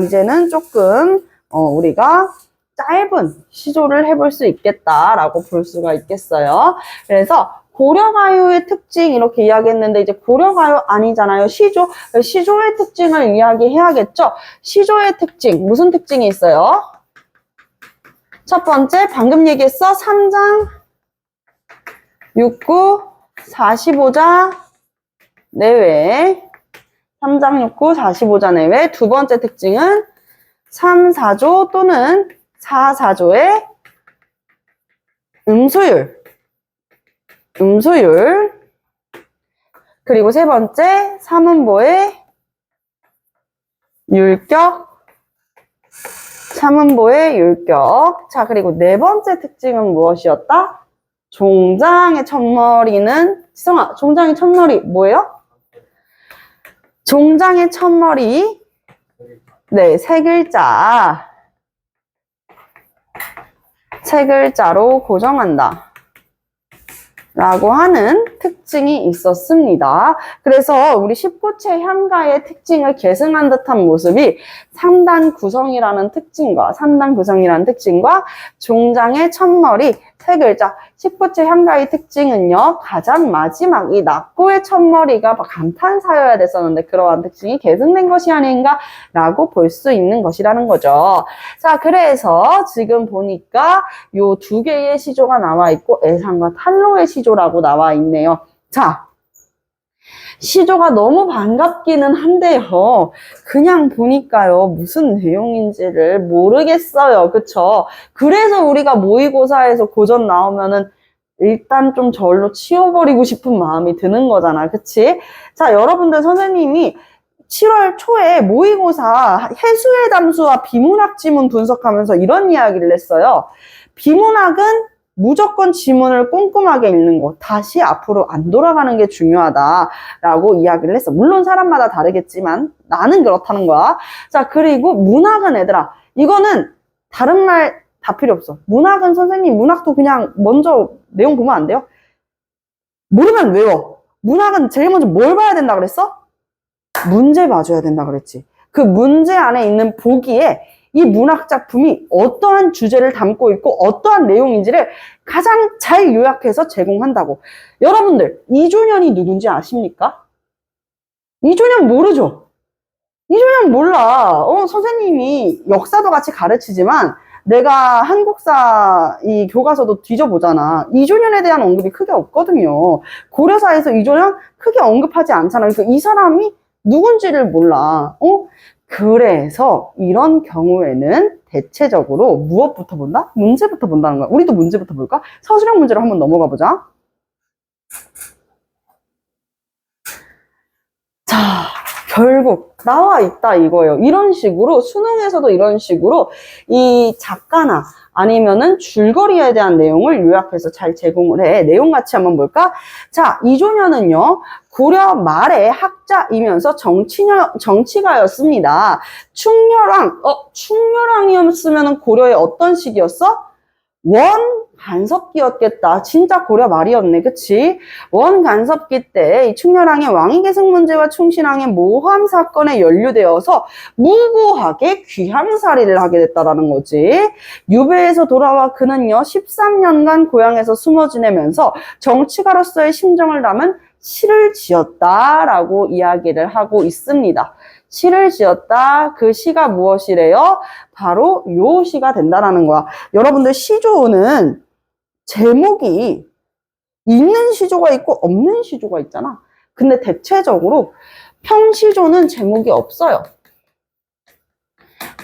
이제는 조금, 우리가 짧은 시조를 해볼 수 있겠다라고 볼 수가 있겠어요. 그래서, 고려가요의 특징 이렇게 이야기했는데 이제 고려가요 아니잖아요. 시조의 특징을 이야기해야겠죠. 시조의 특징 무슨 특징이 있어요? 첫 번째 방금 얘기했어. 3장 6구 45자 내외 3장 6구 45자 내외. 두 번째 특징은 3, 4조 또는 4, 4조의 음소율. 그리고 세 번째, 삼음보의 율격. 자, 그리고 네 번째 특징은 무엇이었다? 종장의 첫머리는, 지성아, 종장의 첫머리 뭐예요? 종장의 첫머리, 네, 세 글자로 고정한다. 라고 하는 특징이 있었습니다. 그래서 우리 19채 향가의 특징을 계승한 듯한 모습이 3단 구성이라는 특징과 종장의 첫머리 세 글자 19채 향가의 특징은요. 가장 마지막 이 낙고의 첫머리가 감탄사여야 됐었는데 그러한 특징이 계승된 것이 아닌가 라고 볼 수 있는 것이라는 거죠. 자, 그래서 지금 보니까 요 두 개의 시조가 나와 있고 애상과 탈로의 시조라고 나와 있네요. 자, 시조가 너무 반갑기는 한데요. 그냥 보니까요. 무슨 내용인지를 모르겠어요. 그쵸? 그래서 우리가 모의고사에서 고전 나오면은 일단 좀 절로 치워버리고 싶은 마음이 드는 거잖아. 그치? 자, 여러분들 선생님이 7월 초에 모의고사 해수의 담수와 비문학 지문 분석하면서 이런 이야기를 했어요. 비문학은 무조건 지문을 꼼꼼하게 읽는 거, 다시 앞으로 안 돌아가는 게 중요하다라고 이야기를 했어. 물론 사람마다 다르겠지만 나는 그렇다는 거야. 자, 그리고 문학은 얘들아, 이거는 다른 말 다 필요 없어. 문학은 선생님, 문학도 그냥 먼저 내용 보면 안 돼요? 모르면 외워. 문학은 제일 먼저 뭘 봐야 된다 그랬어? 문제 봐줘야 된다 그랬지. 그 문제 안에 있는 보기에 이 문학 작품이 어떠한 주제를 담고 있고 어떠한 내용인지를 가장 잘 요약해서 제공한다고. 여러분들, 이조연이 누군지 아십니까? 이조연 모르죠? 이조연 몰라. 선생님이 역사도 같이 가르치지만 내가 한국사 이 교과서도 뒤져보잖아. 이조연에 대한 언급이 크게 없거든요. 고려사에서 이조연 크게 언급하지 않잖아. 그러니까 이 사람이 누군지를 몰라. 그래서 이런 경우에는 대체적으로 무엇부터 본다? 문제부터 본다는 거야. 우리도 문제부터 볼까? 서술형 문제로 한번 넘어가 보자. 자, 결국 나와 있다 이거예요. 이런 식으로 수능에서도 이런 식으로 이 작가나 아니면은 줄거리에 대한 내용을 요약해서 잘 제공을 해. 내용 같이 한번 볼까? 자, 이조연은요. 고려 말의 학자이면서 정치가였습니다. 충렬왕이었으면 고려의 어떤 시기였어? 원 간섭기였겠다. 진짜 고려 말이었네. 그치? 원 간섭기 때 이 충렬왕의 왕위계승 문제와 충신왕의 모함 사건에 연루되어서 무고하게 귀향살이를 하게 됐다라는 거지. 유배에서 돌아와 그는요 13년간 고향에서 숨어 지내면서 정치가로서의 심정을 담은 시를 지었다라고 이야기를 하고 있습니다. 시를 지었다. 그 시가 무엇이래요? 바로 요 시가 된다라는 거야. 여러분들 시조는 제목이 있는 시조가 있고 없는 시조가 있잖아. 근데 대체적으로 평시조는 제목이 없어요.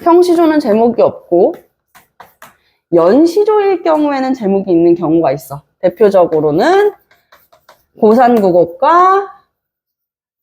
평시조는 제목이 없고 연시조일 경우에는 제목이 있는 경우가 있어. 대표적으로는 고산구곡과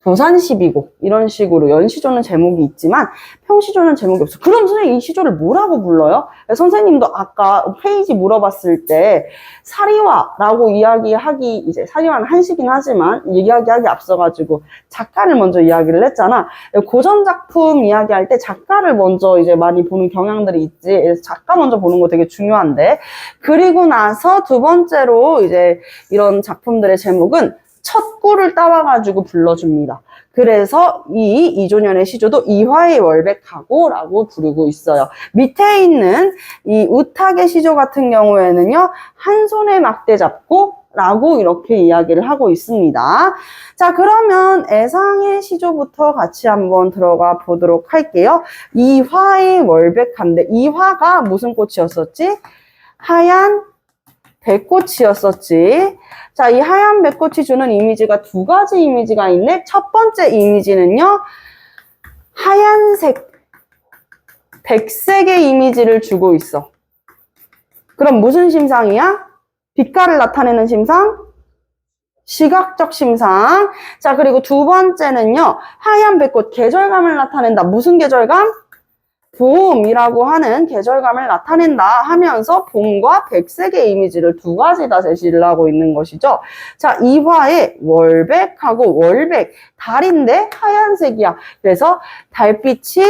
도산12곡 이런 식으로 연시조는 제목이 있지만 형시조는 제목이 없어. 그럼 선생님 이 시조를 뭐라고 불러요? 선생님도 아까 페이지 물어봤을 때 사리화라고 이야기하기, 이제 사리화는 한시긴 하지만 이야기하기 앞서가지고 작가를 먼저 이야기를 했잖아. 고전 작품 이야기할 때 작가를 먼저 이제 많이 보는 경향들이 있지. 그래서 작가 먼저 보는 거 되게 중요한데, 그리고 나서 두 번째로 이제 이런 작품들의 제목은 첫 구를 따와가지고 불러줍니다. 그래서 이 이조년의 시조도 이화의 월백하고 라고 부르고 있어요. 밑에 있는 이 우탁의 시조 같은 경우에는요, 한 손에 막대 잡고 라고 이렇게 이야기를 하고 있습니다. 자, 그러면 애상의 시조부터 같이 한번 들어가 보도록 할게요. 이화의 월백한데, 이화가 무슨 꽃이었었지? 하얀 백꽃이었었지. 자, 이 하얀 백꽃이 주는 이미지가 두 가지 이미지가 있네. 첫 번째 이미지는요, 하얀색, 백색의 이미지를 주고 있어. 그럼 무슨 심상이야? 빛깔을 나타내는 심상? 시각적 심상. 자, 그리고 두 번째는요, 하얀 백꽃, 계절감을 나타낸다. 무슨 계절감? 봄이라고 하는 계절감을 나타낸다 하면서 봄과 백색의 이미지를 두 가지 다 제시를 하고 있는 것이죠. 자, 이화의 월백하고, 월백, 달인데 하얀색이야. 그래서 달빛이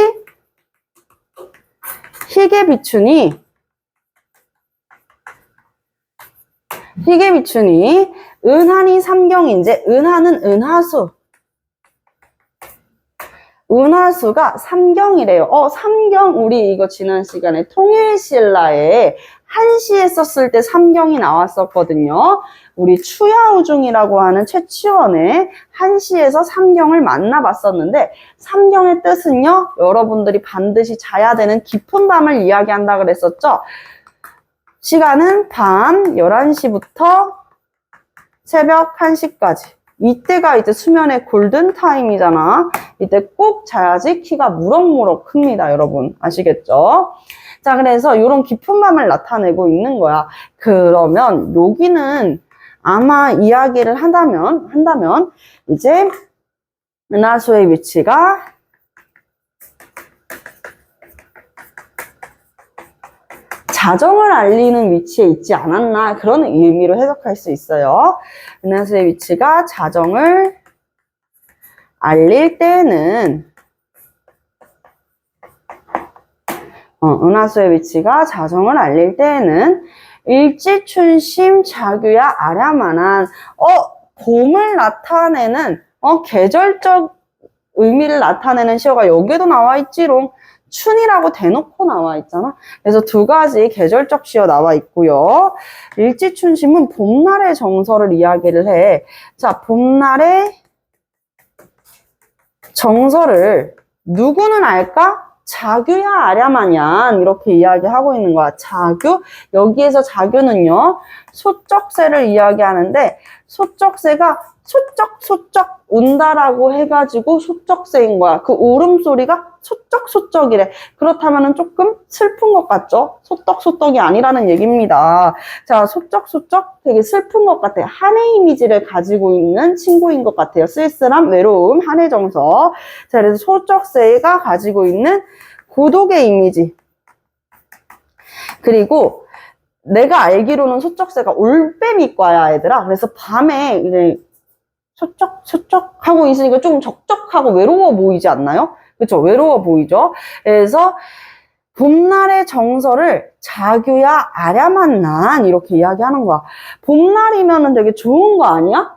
희게 비추니 은하니 삼경인제, 은하는 은하수. 은하수가 삼경이래요. 삼경, 우리 이거 지난 시간에 통일신라에 한시에 썼을 때 삼경이 나왔었거든요. 우리 추야우중이라고 하는 최치원의 한시에서 삼경을 만나봤었는데, 삼경의 뜻은요, 여러분들이 반드시 자야 되는 깊은 밤을 이야기한다 그랬었죠. 시간은 밤 11시부터 새벽 1시까지. 이때가 이제 수면의 골든타임이잖아. 이때 꼭 자야지 키가 무럭무럭 큽니다, 여러분. 아시겠죠? 자, 그래서 이런 깊은 밤을 나타내고 있는 거야. 그러면 여기는 아마 이야기를 한다면 이제 은하수의 위치가 자정을 알리는 위치에 있지 않았나, 그런 의미로 해석할 수 있어요. 은하수의 위치가 자정을 알릴 때는 은하수의 위치가 자정을 알릴 때에는 일지춘심 자규야 아랴만한 봄을 나타내는 계절적 의미를 나타내는 시어가 여기도 나와 있지롱. 춘이라고 대놓고 나와 있잖아. 그래서 두 가지 계절적 시어 나와 있고요. 일지춘심은 봄날의 정서를 이야기를 해. 자, 봄날의 정서를 누구는 알까? 자규야 아랴마냔, 이렇게 이야기하고 있는 거야. 자규, 여기에서 자규는요, 소쩍새를 이야기하는데, 소쩍새가 소쩍소쩍 운다라고 해가지고 소쩍새인 거야. 그 울음소리가 소쩍소쩍이래. 그렇다면은 조금 슬픈 것 같죠? 소떡소떡이 아니라는 얘기입니다. 자, 소쩍소쩍 되게 슬픈 것 같아요. 한해 이미지를 가지고 있는 친구인 것 같아요. 쓸쓸함, 외로움, 한해 정서. 자, 그래서 소쩍새가 가지고 있는 고독의 이미지. 그리고 내가 알기로는 소쩍새가 올빼미과야, 얘들아. 그래서 밤에 이제 소쩍소쩍 하고 있으니까 좀 적적하고 외로워 보이지 않나요? 그쵸? 외로워 보이죠? 그래서 봄날의 정서를 자규야 아랴만난, 이렇게 이야기하는 거야. 봄날이면은 되게 좋은 거 아니야?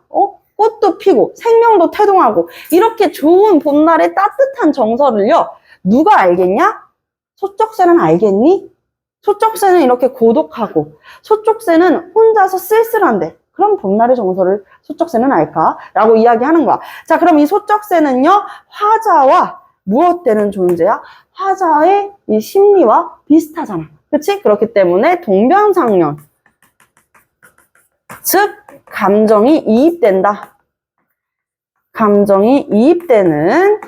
꽃도 피고 생명도 태동하고 이렇게 좋은 봄날의 따뜻한 정서를요, 누가 알겠냐? 소쩍새는 알겠니? 소쩍새는 이렇게 고독하고, 소쩍새는 혼자서 쓸쓸한데, 그럼 봄날의 정서를 소쩍새는 알까? 라고 이야기하는 거야. 자, 그럼 이 소쩍새는요, 화자와 무엇되는 존재야? 화자의 이 심리와 비슷하잖아. 그치? 그렇기 때문에 동병상련. 즉, 감정이 이입된다. 감정이 이입되는,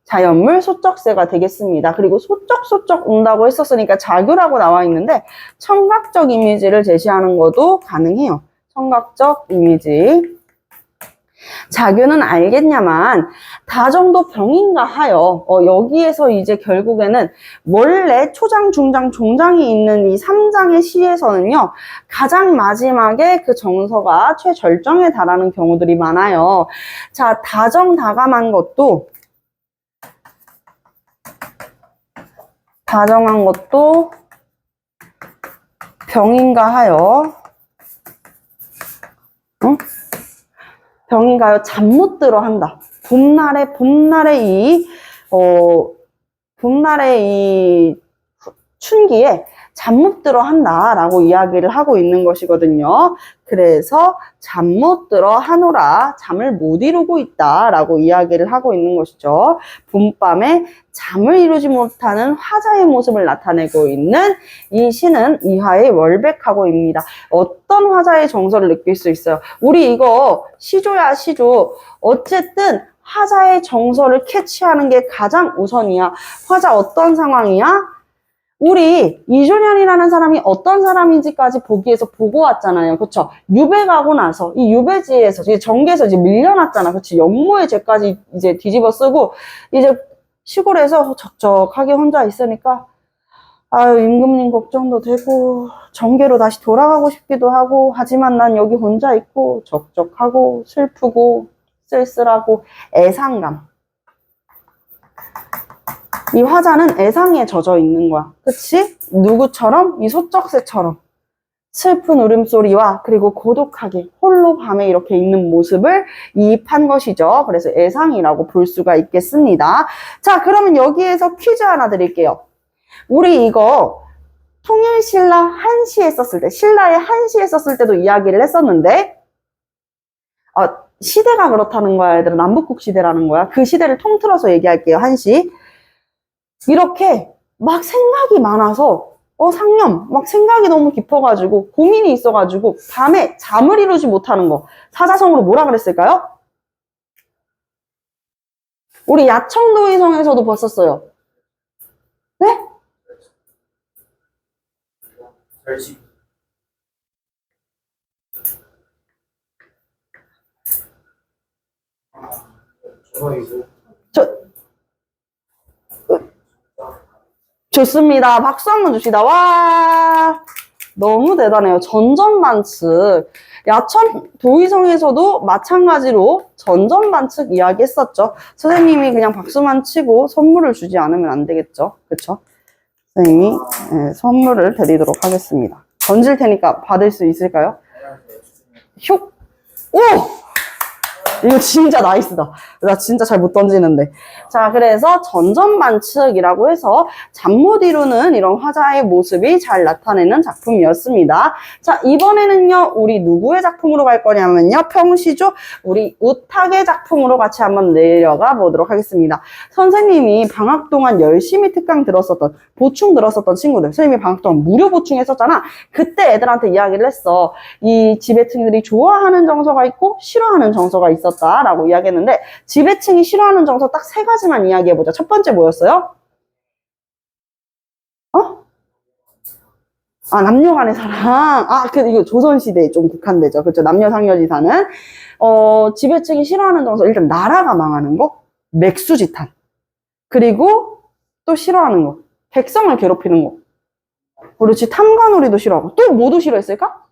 자연물 소쩍새가 되겠습니다. 그리고 소쩍소쩍 운다고 했었으니까 자규라고 나와 있는데 청각적 이미지를 제시하는 것도 가능해요. 청각적 이미지. 자규는 알겠냐만 다정도 병인가 하여 여기에서 이제 결국에는 원래 초장, 중장, 종장이 있는 이 3장의 시에서는요 가장 마지막에 그 정서가 최절정에 달하는 경우들이 많아요. 자, 다정다감한 것도 다정한 것도 병인가 하여 병인가요? 잠 못 들어 한다. 봄날의 이 춘기에 잠 못 들어 한다라고 이야기를 하고 있는 것이거든요. 그래서 잠 못 들어 하노라, 잠을 못 이루고 있다라고 이야기를 하고 있는 것이죠. 봄밤에 잠을 이루지 못하는 화자의 모습을 나타내고 있는 이 시는 이하의 월백하고입니다. 어떤 화자의 정서를 느낄 수 있어요? 우리 이거 시조야, 시조. 어쨌든 화자의 정서를 캐치하는 게 가장 우선이야. 화자 어떤 상황이야? 우리 이준현이라는 사람이 어떤 사람인지까지 보기에서 보고 왔잖아요. 그쵸? 유배 가고 나서 이 유배지에서 이제 정계에서 이제 밀려났잖아. 그치? 연모의 죄까지 이제 뒤집어 쓰고 이제 시골에서 적적하게 혼자 있으니까 아유, 임금님 걱정도 되고 정계로 다시 돌아가고 싶기도 하고 하지만 난 여기 혼자 있고 적적하고 슬프고 쓸쓸하고 애상감. 이 화자는 애상에 젖어 있는 거야. 그치? 누구처럼? 이 소쩍새처럼 슬픈 울음소리와 그리고 고독하게 홀로 밤에 이렇게 있는 모습을 이입한 것이죠. 그래서 애상이라고 볼 수가 있겠습니다. 자, 그러면 여기에서 퀴즈 하나 드릴게요. 우리 이거 통일신라 한시에 썼을 때, 신라의 한시에 썼을 때도 이야기를 했었는데 시대가 그렇다는 거야. 얘들아, 남북국 시대라는 거야. 그 시대를 통틀어서 얘기할게요. 한시. 이렇게 막 생각이 많아서 상념 막 생각이 너무 깊어가지고 고민이 있어가지고 밤에 잠을 이루지 못하는 거 사자성어로 뭐라 그랬을까요? 우리 야청도의성에서도 봤었어요. 네? 결식. 좋습니다. 박수 한번 줍시다. 와, 너무 대단해요. 전전반측. 야천 도의성에서도 마찬가지로 전전반측 이야기했었죠. 선생님이 그냥 박수만 치고 선물을 주지 않으면 안 되겠죠. 그쵸? 선생님이 선물을 드리도록 하겠습니다. 던질 테니까 받을 수 있을까요? 슉! 오! 이거 진짜 나이스다. 나 진짜 잘 못 던지는데. 자, 그래서 전전반측이라고 해서 잠 못 이루는 이런 화자의 모습이 잘 나타내는 작품이었습니다. 자, 이번에는요, 우리 누구의 작품으로 갈 거냐면요, 평시조 우리 우탁의 작품으로 같이 한번 내려가 보도록 하겠습니다. 선생님이 방학 동안 열심히 특강 들었었던, 보충 들었었던 친구들, 선생님이 방학 동안 무료 보충했었잖아. 그때 애들한테 이야기를 했어. 이 지배층들이 좋아하는 정서가 있고 싫어하는 정서가 있었다라고 이야기했는데, 지배층이 싫어하는 정서 딱 3가지만 이야기해보자. 첫 번째 뭐였어요? 남녀 간의 사랑. 이거 조선시대에 좀 국한되죠. 그렇죠. 남녀 상여지사는. 지배층이 싫어하는 정서. 일단 나라가 망하는 거. 맥수지탄. 그리고 또 싫어하는 거. 백성을 괴롭히는 거. 그렇지. 탐관오리도 싫어하고. 또 뭐도 싫어했을까?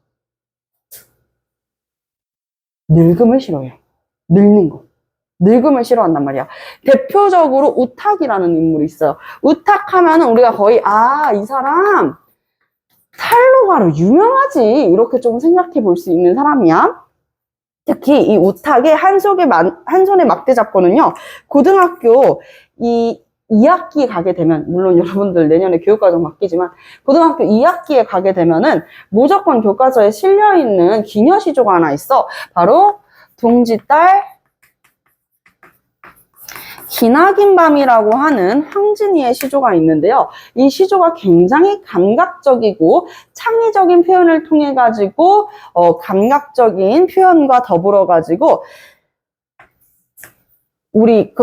늙음을 싫어해요. 늙는 거. 늙음을 싫어한단 말이야. 대표적으로 우탁이라는 인물이 있어요. 우탁하면은 우리가 거의 이 사람 탈로가로 유명하지 이렇게 좀 생각해 볼 수 있는 사람이야. 특히 이 우탁의 한 손에 막대 잡고는요, 고등학교 2학기에 가게 되면, 물론 여러분들 내년에 교육과정 바뀌지만 고등학교 2학기에 가게 되면은 무조건 교과서에 실려있는 기녀시조가 하나 있어. 바로 둥지딸 기나긴 밤이라고 하는 황진이의 시조가 있는데요. 이 시조가 굉장히 감각적이고 창의적인 표현을 통해 가지고 감각적인 표현과 더불어 가지고 우리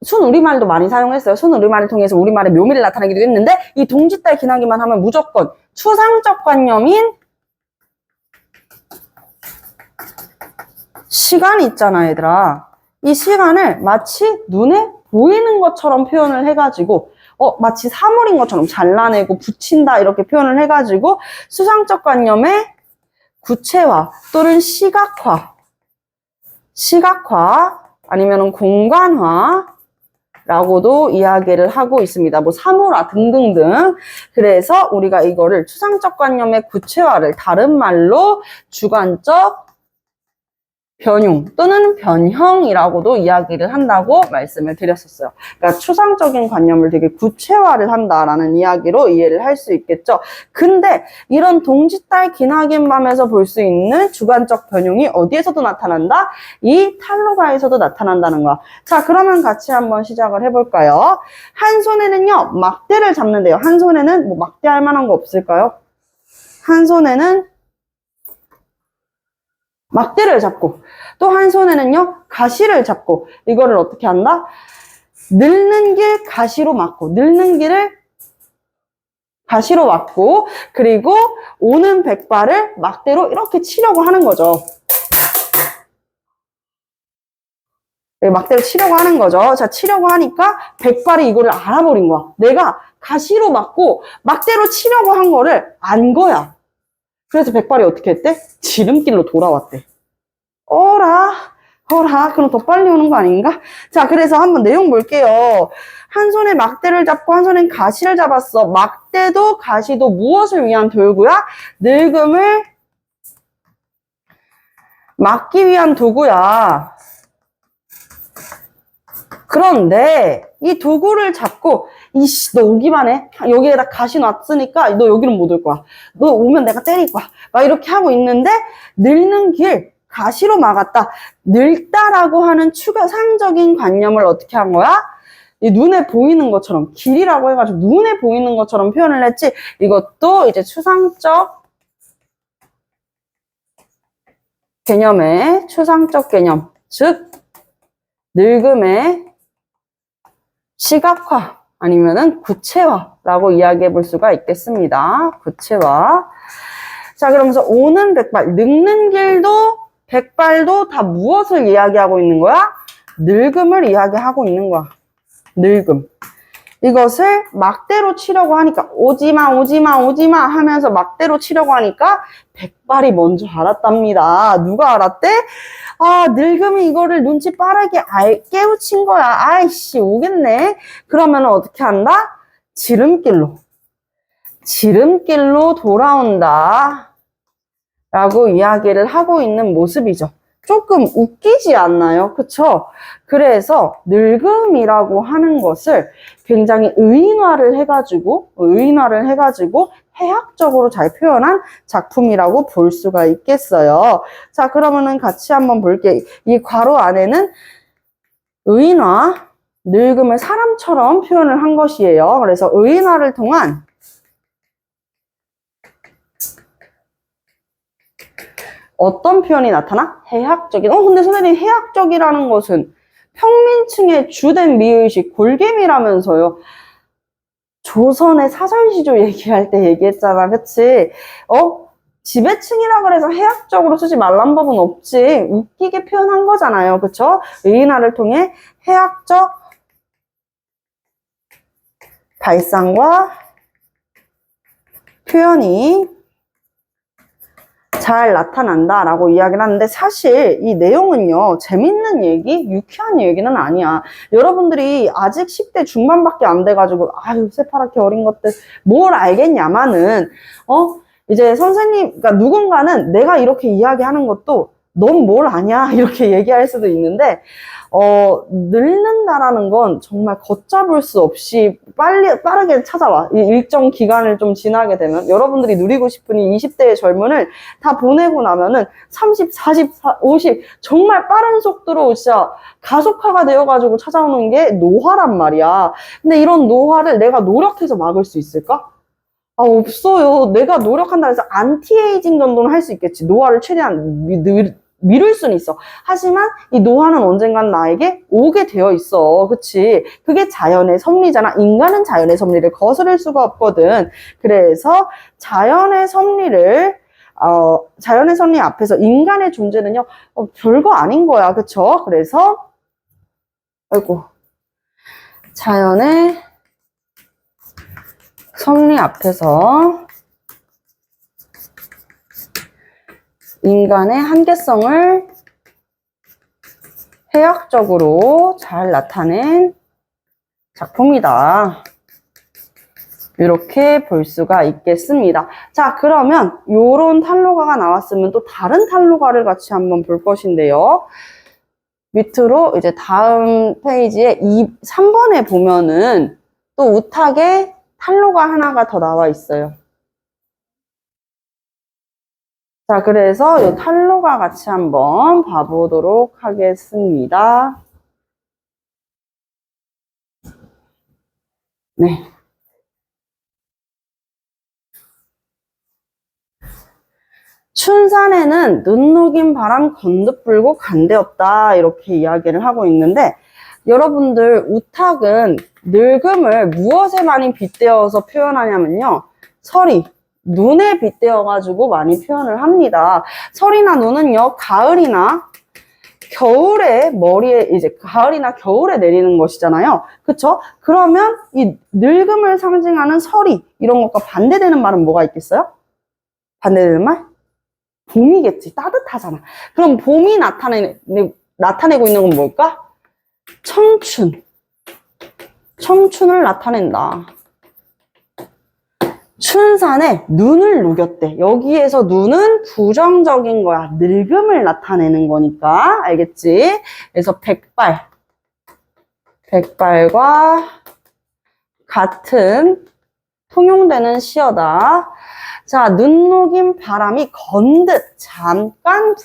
순우리말도 많이 사용했어요. 순우리말을 통해서 우리말의 묘미를 나타내기도 했는데, 이 동지딸 기나기만 하면 무조건 추상적 관념인 시간이 있잖아, 얘들아. 이 시간을 마치 눈에 보이는 것처럼 표현을 해가지고, 마치 사물인 것처럼 잘라내고 붙인다, 이렇게 표현을 해가지고, 수상적 관념의 구체화 또는 시각화, 아니면 공간화라고도 이야기를 하고 있습니다. 뭐 사물화 등등등. 그래서 우리가 이거를 추상적 관념의 구체화를 다른 말로 주관적 변용 또는 변형이라고도 이야기를 한다고 말씀을 드렸었어요. 그러니까 추상적인 관념을 되게 구체화를 한다라는 이야기로 이해를 할 수 있겠죠. 근데 이런 동짓달 기나긴 밤에서 볼 수 있는 주관적 변용이 어디에서도 나타난다? 이 탈로가에서도 나타난다는 거야. 자, 그러면 같이 한번 시작을 해볼까요? 한 손에는요, 막대를 잡는데요. 한 손에는 뭐 막대할 만한 거 없을까요? 한 손에는 막대를 잡고 또 한 손에는요 가시를 잡고 이거를 어떻게 한다? 늙는 길 가시로 막고 늙는 길을 가시로 막고 그리고 오는 백발을 막대로 이렇게 치려고 하는 거죠. 막대로 치려고 하는 거죠. 자, 치려고 하니까 백발이 이거를 알아버린 거야. 내가 가시로 막고 막대로 치려고 한 거를 안 거야. 그래서 백발이 어떻게 했대? 지름길로 돌아왔대. 어라, 그럼 더 빨리 오는 거 아닌가? 자, 그래서 한번 내용 볼게요. 한 손에 막대를 잡고 한 손엔 가시를 잡았어. 막대도 가시도 무엇을 위한 도구야? 늙음을 막기 위한 도구야. 그런데 이 도구를 잡고 이씨 너 오기만 해. 여기에다 가시 놨으니까 너 여기는 못 올 거야. 너 오면 내가 때릴 거야. 막 이렇게 하고 있는데 늙는 길 가시로 막았다. 늙다라고 하는 추상적인 관념을 어떻게 한 거야? 이 눈에 보이는 것처럼 길이라고 해가지고 눈에 보이는 것처럼 표현을 했지. 이것도 이제 추상적 개념의 추상적 개념, 즉 늙음의 시각화 아니면은 구체화라고 이야기해 볼 수가 있겠습니다. 구체화. 자, 그러면서 오는 백발, 늙는 길도 백발도 다 무엇을 이야기하고 있는 거야? 늙음을 이야기하고 있는 거야. 늙음. 이것을 막대로 치려고 하니까 오지마 하면서 막대로 치려고 하니까 백발이 먼저 알았답니다. 누가 알았대? 아, 늙음이 이거를 눈치 빠르게 깨우친 거야. 아이씨, 오겠네. 그러면 어떻게 한다? 지름길로 돌아온다. 라고 이야기를 하고 있는 모습이죠. 조금 웃기지 않나요? 그쵸? 그래서 늙음이라고 하는 것을 굉장히 의인화를 해가지고 해학적으로 잘 표현한 작품이라고 볼 수가 있겠어요. 자, 그러면은 같이 한번 볼게요. 이 괄호 안에는 의인화, 늙음을 사람처럼 표현을 한 것이에요. 그래서 의인화를 통한 어떤 표현이 나타나? 해학적인. 근데 선생님, 해학적이라는 것은 평민층의 주된 미의식 골개미라면서요. 조선의 사설시조 얘기할 때 얘기했잖아. 그치? 지배층이라 그래서 해학적으로 쓰지 말란 법은 없지. 웃기게 표현한 거잖아요. 그쵸? 의인화를 통해 해학적 발상과 표현이 잘 나타난다라고 이야기를 하는데 사실 이 내용은요 재밌는 얘기, 유쾌한 얘기는 아니야. 여러분들이 아직 10대 중반밖에 안 돼가지고 아유 새파랗게 어린 것들 뭘 알겠냐마는 이제 선생님, 그러니까 누군가는 내가 이렇게 이야기하는 것도 넌 뭘 아냐 이렇게 얘기할 수도 있는데 늙는다라는 건 정말 걷잡을 수 없이 빠르게 찾아와. 이 일정 기간을 좀 지나게 되면 여러분들이 누리고 싶은 이 20대의 젊은을 다 보내고 나면은 30, 40, 50 정말 빠른 속도로 진짜 가속화가 되어가지고 찾아오는 게 노화란 말이야. 근데 이런 노화를 내가 노력해서 막을 수 있을까? 없어요. 내가 노력한다 해서 안티에이징 정도는 할 수 있겠지. 노화를 최대한 미룰 수는 있어. 하지만 이 노화는 언젠간 나에게 오게 되어 있어. 그치? 그게 자연의 섭리잖아. 인간은 자연의 섭리를 거스를 수가 없거든. 그래서 자연의 섭리를 자연의 섭리 앞에서 인간의 존재는요, 별거 아닌 거야. 그쵸? 그래서, 아이고, 자연의 섭리 앞에서 인간의 한계성을 해학적으로 잘 나타낸 작품이다. 이렇게 볼 수가 있겠습니다. 자, 그러면 요런 탈로가가 나왔으면 또 다른 탈로가를 같이 한번 볼 것인데요. 밑으로 이제 다음 페이지에 3번에 보면은 또 우탁에 탈로가 하나가 더 나와 있어요. 자, 그래서 이 탈로가 같이 한번 봐보도록 하겠습니다. 네. 춘산에는 눈 녹인 바람 건듯 불고 간데없다 이렇게 이야기를 하고 있는데 여러분들 우탁은 늙음을 무엇에 많이 빗대어서 표현하냐면요. 설이 눈에 빗대어 가지고 많이 표현을 합니다. 설이나 눈은요. 가을이나 겨울에 머리에 이제 가을이나 겨울에 내리는 것이잖아요. 그쵸? 그러면 이 늙음을 상징하는 설이 이런 것과 반대되는 말은 뭐가 있겠어요? 반대되는 말? 봄이겠지. 따뜻하잖아. 그럼 봄이 나타내고 있는 건 뭘까? 청춘. 청춘을 나타낸다. 춘산에 눈을 녹였대. 여기에서 눈은 부정적인 거야. 늙음을 나타내는 거니까. 알겠지? 그래서 백발과 같은 통용되는 시어다. 자, 눈 녹인 바람이 건듯 잠깐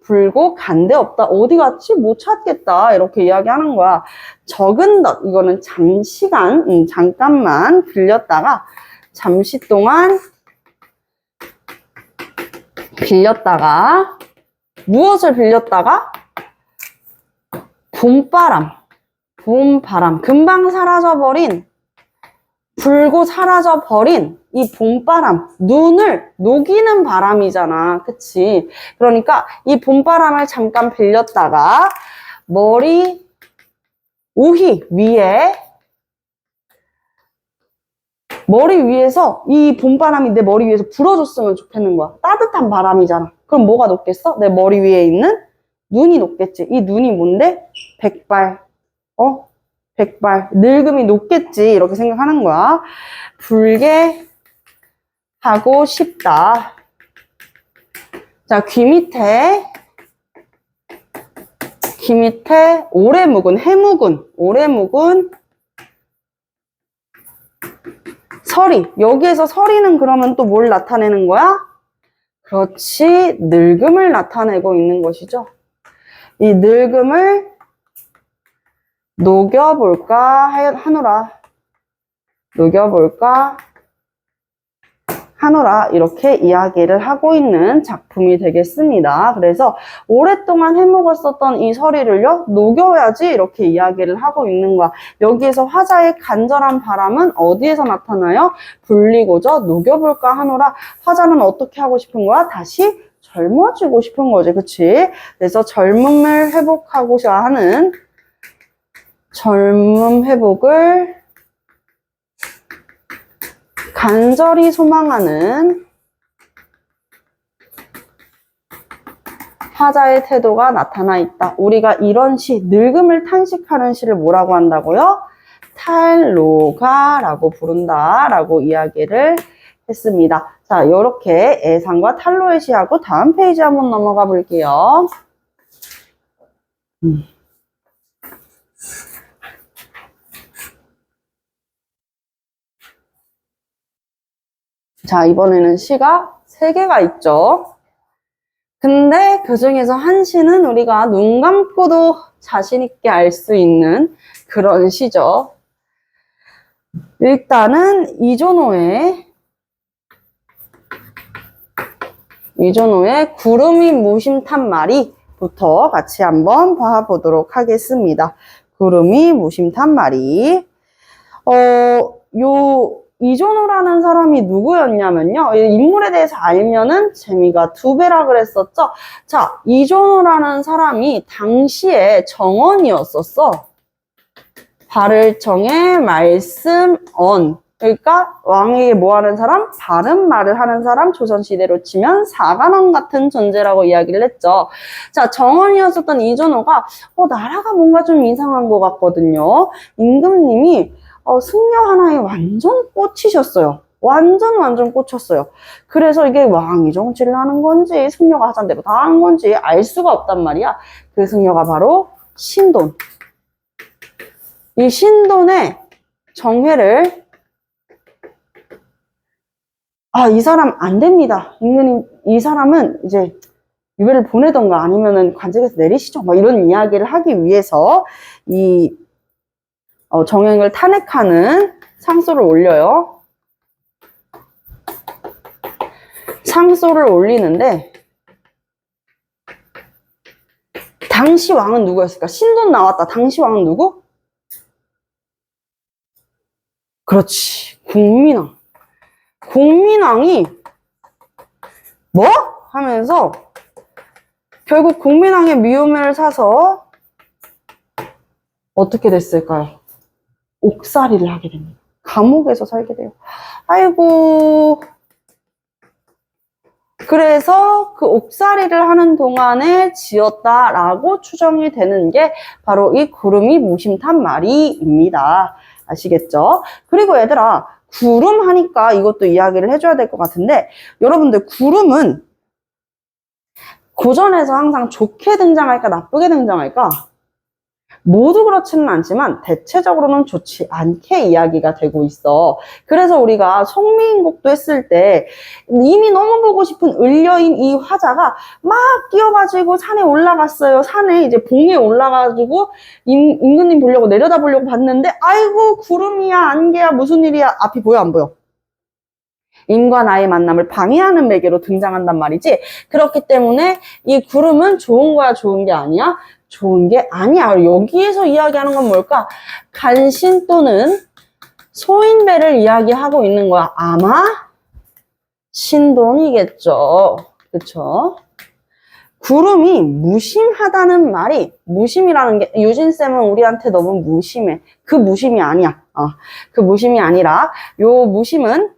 불고 간데없다. 어디 갔지? 못 찾겠다. 이렇게 이야기하는 거야. 적은 덧, 이거는 잠시간, 잠깐만 빌렸다가 잠시 동안 빌렸다가 무엇을 빌렸다가? 봄바람, 금방 사라져버린 불고 사라져버린 이 봄바람, 눈을 녹이는 바람이잖아. 그치? 그러니까 이 봄바람을 잠깐 빌렸다가 우희 위에 머리 위에서 이 봄바람이 내 머리 위에서 불어줬으면 좋겠는 거야. 따뜻한 바람이잖아. 그럼 뭐가 녹겠어? 내 머리 위에 있는 눈이 녹겠지. 이 눈이 뭔데? 백발. 늙음이 녹겠지. 이렇게 생각하는 거야. 불게 하고 싶다. 자, 귀 밑에 오래 묵은 서리. 여기에서 서리는 그러면 또 뭘 나타내는 거야? 그렇지. 늙음을 나타내고 있는 것이죠. 이 늙음을 녹여볼까 하노라 이렇게 이야기를 하고 있는 작품이 되겠습니다. 그래서 오랫동안 해묵었었던 이 서리를요 녹여야지 이렇게 이야기를 하고 있는 거야. 여기에서 화자의 간절한 바람은 어디에서 나타나요? 불리고저 녹여볼까 하노라. 화자는 어떻게 하고 싶은 거야? 다시 젊어지고 싶은 거지. 그치? 그래서 젊음을 회복하고자 하는 젊음 회복을 간절히 소망하는 화자의 태도가 나타나 있다. 우리가 이런 시, 늙음을 탄식하는 시를 뭐라고 한다고요? 탈로가라고 부른다 라고 이야기를 했습니다. 자, 이렇게 애상과 탈로의 시하고 다음 페이지 한번 넘어가 볼게요. 자, 이번에는 시가 3개가 있죠. 근데 그 중에서 한 시는 우리가 눈 감고도 자신있게 알 수 있는 그런 시죠. 일단은 이존호의 구름이 무심탄 말이부터 같이 한번 봐보도록 하겠습니다. 구름이 무심탄 말이. 이존호라는 사람이 누구였냐면요. 이 인물에 대해서 알면은 재미가 2배라 그랬었죠. 자, 이존호라는 사람이 당시에 정원이었었어. 발을청의 말씀언. 그러니까 왕에게 뭐 하는 사람? 바른 말을 하는 사람, 조선시대로 치면 사관원 같은 존재라고 이야기를 했죠. 자, 정원이었었던 이존호가 나라가 뭔가 좀 이상한 것 같거든요. 임금님이 승려 하나에 완전 꽂히셨어요. 완전 꽂혔어요. 그래서 이게 왕이 정치를 하는 건지 승려가 하자는 대로 다 하는 건지 알 수가 없단 말이야. 그 승려가 바로 신돈. 이 신돈의 정회를 이 사람 안 됩니다. 임금님, 이 사람은 이제 유배를 보내던가 아니면은 관직에서 내리시죠. 막 이런 이야기를 하기 위해서 이 정행을 탄핵하는 상소를 올려요. 상소를 올리는데 당시 왕은 누구였을까? 신돈 나왔다. 당시 왕은 누구? 그렇지. 국민왕. 국민왕이 뭐? 하면서 결국 국민왕의 미움을 사서 어떻게 됐을까요? 옥살이를 하게 됩니다. 감옥에서 살게 돼요. 아이고. 그래서 그 옥살이를 하는 동안에 지었다라고 추정이 되는 게 바로 이 구름이 무심탄 말이입니다. 아시겠죠? 그리고 얘들아, 구름 하니까 이것도 이야기를 해줘야 될 것 같은데, 여러분들 구름은 고전에서 항상 좋게 등장할까 나쁘게 등장할까? 모두 그렇지는 않지만 대체적으로는 좋지 않게 이야기가 되고 있어. 그래서 우리가 송미인곡도 했을 때 이미 너무 보고 싶은 을려인 이 화자가 막 뛰어가지고 산에 올라갔어요. 산에 이제 봉에 올라가지고 임금님 보려고 내려다 보려고 봤는데 아이고 구름이야 안개야 무슨 일이야. 앞이 보여 안 보여? 임과 나의 만남을 방해하는 매개로 등장한단 말이지. 그렇기 때문에 이 구름은 좋은 거야 좋은 게 아니야? 좋은 게 아니야. 여기에서 이야기하는 건 뭘까? 간신 또는 소인배를 이야기하고 있는 거야. 아마 신돈이겠죠. 그쵸? 구름이 무심하다는 말이, 무심이라는 게 유진쌤은 우리한테 너무 무심해. 그 무심이 아니야. 그 무심이 아니라 요 무심은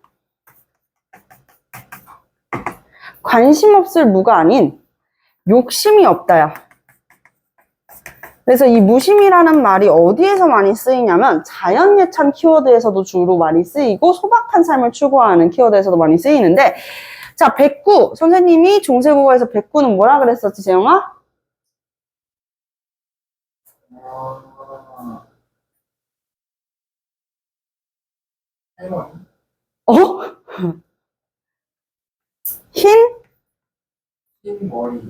관심 없을 무가 아닌 욕심이 없다야. 그래서 이 무심이라는 말이 어디에서 많이 쓰이냐면 자연예찬 키워드에서도 주로 많이 쓰이고 소박한 삶을 추구하는 키워드에서도 많이 쓰이는데, 자, 백구. 선생님이 중세국어에서 백구는 뭐라 그랬었지, 재영아? 흰? 흰 머리,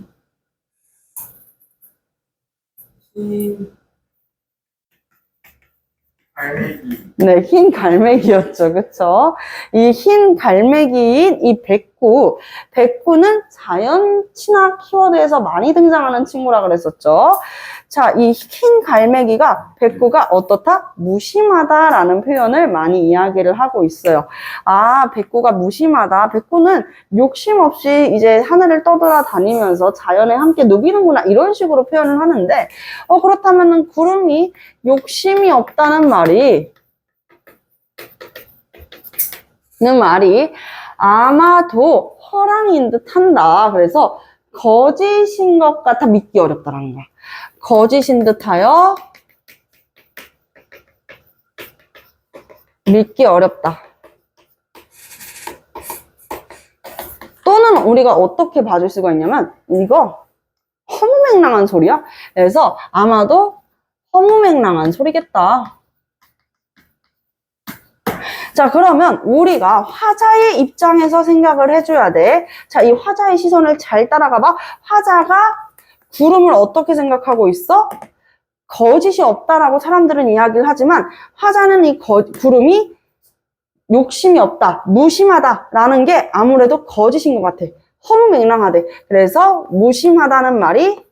흰 갈매기. 네, 흰 갈매기였죠. 그쵸? 이 흰 갈매기인 이 백구. 백구는 자연 친화 키워드에서 많이 등장하는 친구라 그랬었죠. 자, 이 흰 갈매기가 백구가 어떻다? 무심하다라는 표현을 많이 이야기를 하고 있어요. 아, 백구가 무심하다. 백구는 욕심 없이 이제 하늘을 떠돌아다니면서 자연에 함께 누비는구나. 이런 식으로 표현을 하는데, 그렇다면은 구름이 욕심이 없다는 말이 아마도 허랑인 듯 한다. 그래서 거짓인 것 같아 믿기 어렵다라는 거야. 거짓인 듯하여 믿기 어렵다. 또는 우리가 어떻게 봐줄 수가 있냐면 이거 허무맹랑한 소리야. 그래서 아마도 허무맹랑한 소리겠다. 자, 그러면 우리가 화자의 입장에서 생각을 해줘야 돼. 자, 이 화자의 시선을 잘 따라가봐. 화자가 구름을 어떻게 생각하고 있어? 거짓이 없다라고 사람들은 이야기를 하지만 화자는 이 구름이 욕심이 없다, 무심하다라는 게 아무래도 거짓인 것 같아. 허무맹랑하대. 그래서 무심하다는 말이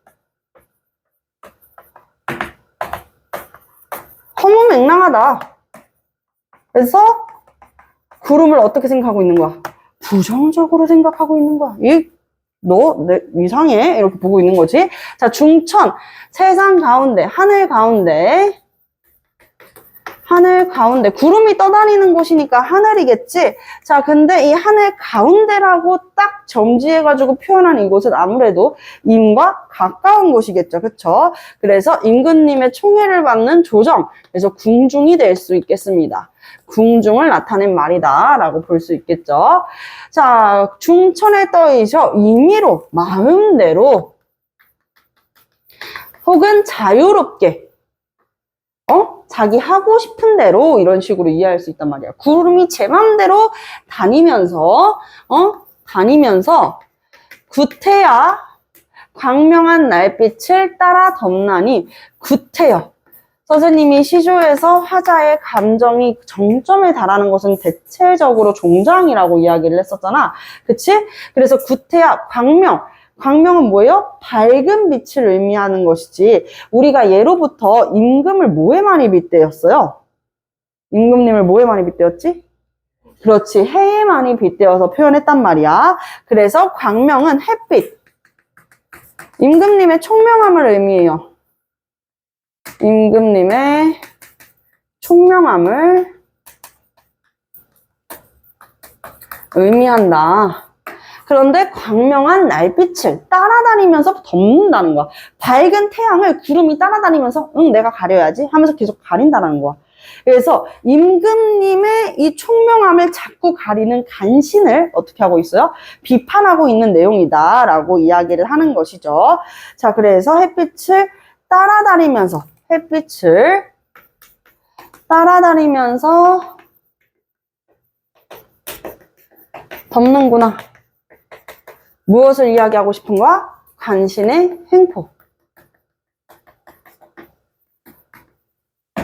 허무맹랑하다. 그래서 구름을 어떻게 생각하고 있는 거야? 부정적으로 생각하고 있는 거야. 너 이상해? 이렇게 보고 있는 거지. 자, 중천, 세상 가운데, 하늘 가운데, 구름이 떠다니는 곳이니까 하늘이겠지? 자, 근데 이 하늘 가운데라고 딱 점지해가지고 표현한 이곳은 아무래도 임과 가까운 곳이겠죠. 그쵸? 그래서 임금님의 총애를 받는 조정, 그래서 궁중이 될 수 있겠습니다. 궁중을 나타낸 말이다 라고 볼 수 있겠죠. 자, 중천에 떠이셔 임의로, 마음대로, 혹은 자유롭게, 자기 하고 싶은 대로 이런 식으로 이해할 수 있단 말이야. 구름이 제 맘대로 다니면서 구태야 광명한 날빛을 따라 덮나니. 구태여. 선생님이 시조에서 화자의 감정이 정점에 달하는 것은 대체적으로 종장이라고 이야기를 했었잖아. 그치? 그래서 구태야, 광명은 뭐예요? 밝은 빛을 의미하는 것이지, 우리가 예로부터 임금을 뭐에 많이 빗대었어요? 임금님을 뭐에 많이 빗대었지? 그렇지, 해에 많이 빗대어서 표현했단 말이야. 그래서 광명은 햇빛, 임금님의 총명함을 의미해요. 임금님의 총명함을 의미한다. 그런데 광명한 날빛을 따라다니면서 덮는다는 거야. 밝은 태양을 구름이 따라다니면서 내가 가려야지 하면서 계속 가린다는 거야. 그래서 임금님의 이 총명함을 자꾸 가리는 간신을 어떻게 하고 있어요? 비판하고 있는 내용이다 라고 이야기를 하는 것이죠. 자, 그래서 햇빛을 따라다니면서 덮는구나. 무엇을 이야기하고 싶은 거야? 간신의 횡포.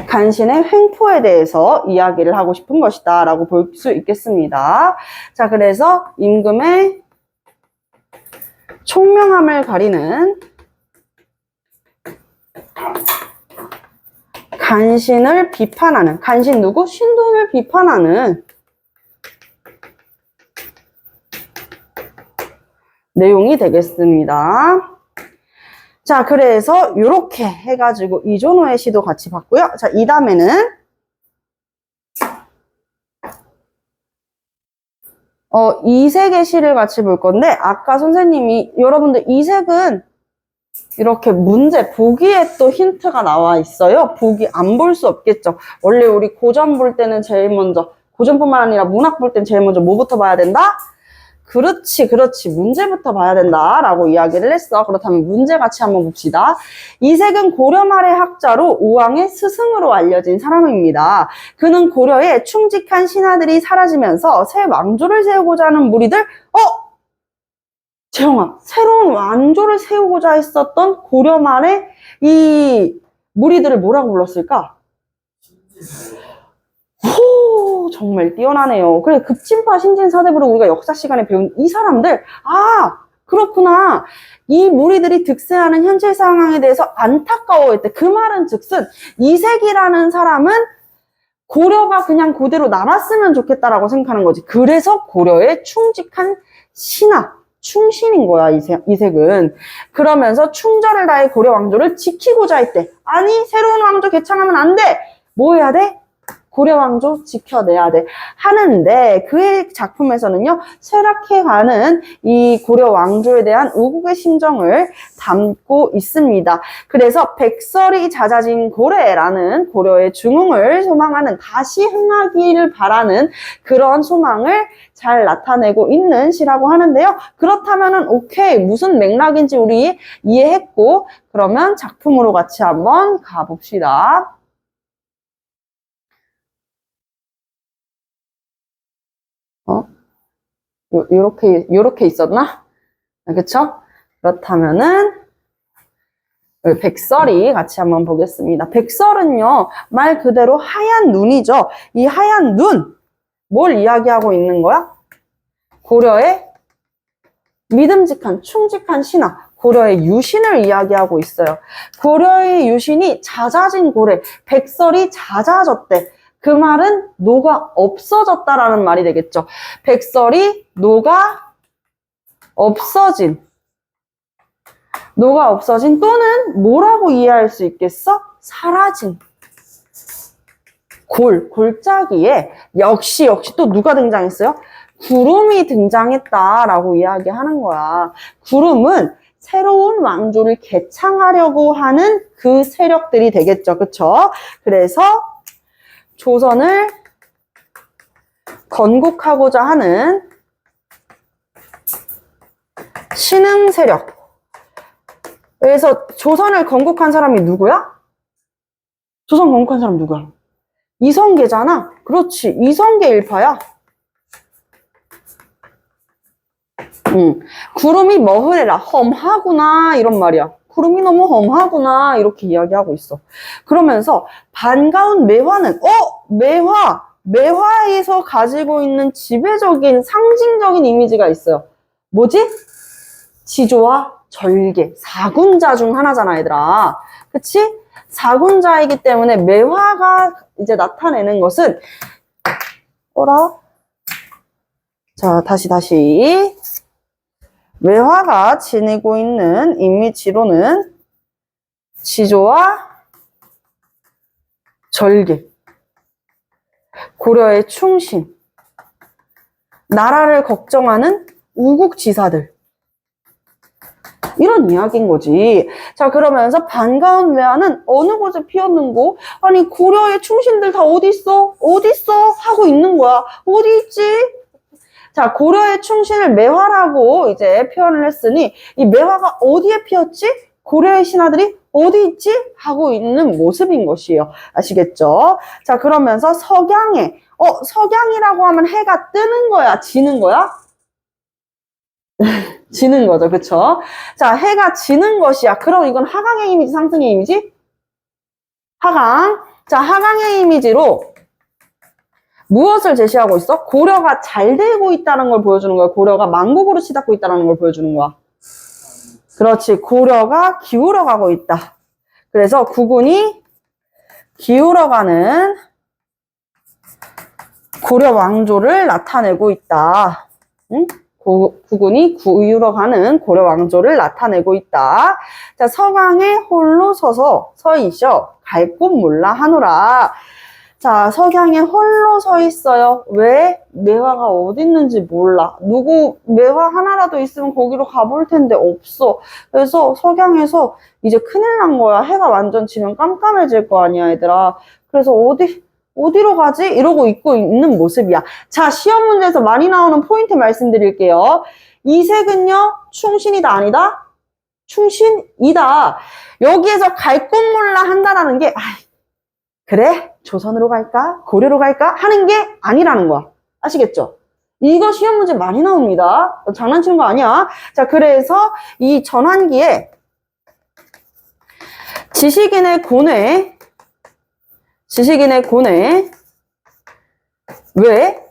간신의 횡포에 대해서 이야기를 하고 싶은 것이다 라고 볼 수 있겠습니다. 자, 그래서 임금의 총명함을 가리는 간신을 비판하는, 간신 누구? 신동을 비판하는 내용이 되겠습니다. 자, 그래서 이렇게 해가지고 이존호의 시도 같이 봤고요. 자, 이 다음에는 이색의 시를 같이 볼 건데, 아까 선생님이, 여러분들 이색은 이렇게 문제, 보기에 또 힌트가 나와 있어요. 보기 안 볼 수 없겠죠. 원래 우리 고전 볼 때는 제일 먼저, 고전뿐만 아니라 문학 볼 때는 제일 먼저 뭐부터 봐야 된다? 그렇지. 문제부터 봐야 된다 라고 이야기를 했어. 그렇다면 문제 같이 한번 봅시다. 이색은 고려 말의 학자로 우왕의 스승으로 알려진 사람입니다. 그는 고려에 충직한 신하들이 사라지면서 새 왕조를 세우고자 하는 무리들, 재영아, 새로운 왕조를 세우고자 했었던 고려 말의 이 무리들을 뭐라고 불렀을까? 호, 정말 뛰어나네요. 그래, 급진파 신진사대부로 우리가 역사 시간에 배운 이 사람들, 그렇구나. 이 무리들이 득세하는 현재 상황에 대해서 안타까워했대. 그 말은 즉슨 이색이라는 사람은 고려가 그냥 그대로 남았으면 좋겠다라고 생각하는 거지. 그래서 고려에 충직한 신하, 충신인 거야, 이색은. 그러면서 충절을 다해 고려 왕조를 지키고자 했대. 아니, 새로운 왕조 개창하면 안 돼. 뭐 해야 돼? 고려 왕조 지켜내야 돼. 하는데 그의 작품에서는요, 쇠락해가는 이 고려 왕조에 대한 우국의 심정을 담고 있습니다. 그래서 백설이 잦아진 고래라는 고려의 중흥을 소망하는, 다시 흥하기를 바라는 그런 소망을 잘 나타내고 있는 시라고 하는데요. 그렇다면은 오케이, 무슨 맥락인지 우리 이해했고, 그러면 작품으로 같이 한번 가봅시다. 요렇게 있었나? 그쵸? 그렇다면은, 백설이 같이 한번 보겠습니다. 백설은요, 말 그대로 하얀 눈이죠. 이 하얀 눈, 뭘 이야기하고 있는 거야? 고려의 믿음직한, 충직한 신하, 고려의 유신을 이야기하고 있어요. 고려의 유신이 잦아진 고래, 백설이 잦아졌대. 그 말은 노가 없어졌다라는 말이 되겠죠. 백설이 노가 없어진. 노가 없어진 또는 뭐라고 이해할 수 있겠어? 사라진. 골짜기에 역시 또 누가 등장했어요? 구름이 등장했다라고 이야기하는 거야. 구름은 새로운 왕조를 개창하려고 하는 그 세력들이 되겠죠. 그쵸? 그래서 조선을 건국하고자 하는 신흥 세력. 그래서 조선을 건국한 사람이 누구야? 조선 건국한 사람 누구야? 이성계잖아. 그렇지. 이성계 일파야. 구름이 머흐레라. 험하구나. 이런 말이야. 구름이 너무 험하구나. 이렇게 이야기하고 있어. 그러면서 반가운 매화는 매화에서 가지고 있는 지배적인 상징적인 이미지가 있어요. 뭐지? 지조와 절개. 사군자 중 하나잖아, 얘들아. 그치? 사군자이기 때문에 매화가 이제 나타내는 것은 자, 다시. 매화가 지니고 있는 이미지로는 지조와 절개, 고려의 충신, 나라를 걱정하는 우국지사들, 이런 이야기인 거지. 자, 그러면서 반가운 매화는 어느 곳에 피었는고? 아니, 고려의 충신들 다 어디 있어? 하고 있는 거야. 어디 있지? 자, 고려의 충신을 매화라고 이제 표현을 했으니 이 매화가 어디에 피었지? 고려의 신하들이 어디 있지? 하고 있는 모습인 것이에요. 아시겠죠? 자, 그러면서 석양에 석양이라고 하면 해가 뜨는 거야? 지는 거야? 지는 거죠. 그쵸? 자, 해가 지는 것이야. 그럼 이건 하강의 이미지, 상승의 이미지? 하강. 자, 하강의 이미지로 무엇을 제시하고 있어? 고려가 잘 되고 있다는 걸 보여주는 거야. 고려가 만국으로 치닫고 있다는 걸 보여주는 거야. 그렇지. 고려가 기울어 가고 있다. 그래서 국운이 기울어가는 고려 왕조를 나타내고 있다. 응? 국운이 기울어가는 고려 왕조를 나타내고 있다. 자, 서강에 홀로 서 있어. 갈 곳 몰라 하노라. 자, 석양에 홀로 서 있어요. 왜? 매화가 어디 있는지 몰라. 누구 매화 하나라도 있으면 거기로 가볼 텐데 없어. 그래서 석양에서 이제 큰일 난 거야. 해가 완전 지면 깜깜해질 거 아니야, 얘들아. 그래서 어디로 가지? 이러고 있고 있는 모습이야. 자, 시험 문제에서 많이 나오는 포인트 말씀드릴게요. 이 색은요, 충신이다, 아니다? 충신이다. 여기에서 갈 곳 몰라 한다라는 게, 그래? 조선으로 갈까? 고려로 갈까? 하는 게 아니라는 거야. 아시겠죠? 이거 시험 문제 많이 나옵니다. 장난치는 거 아니야. 자, 그래서 이 전환기에 지식인의 고뇌. 왜?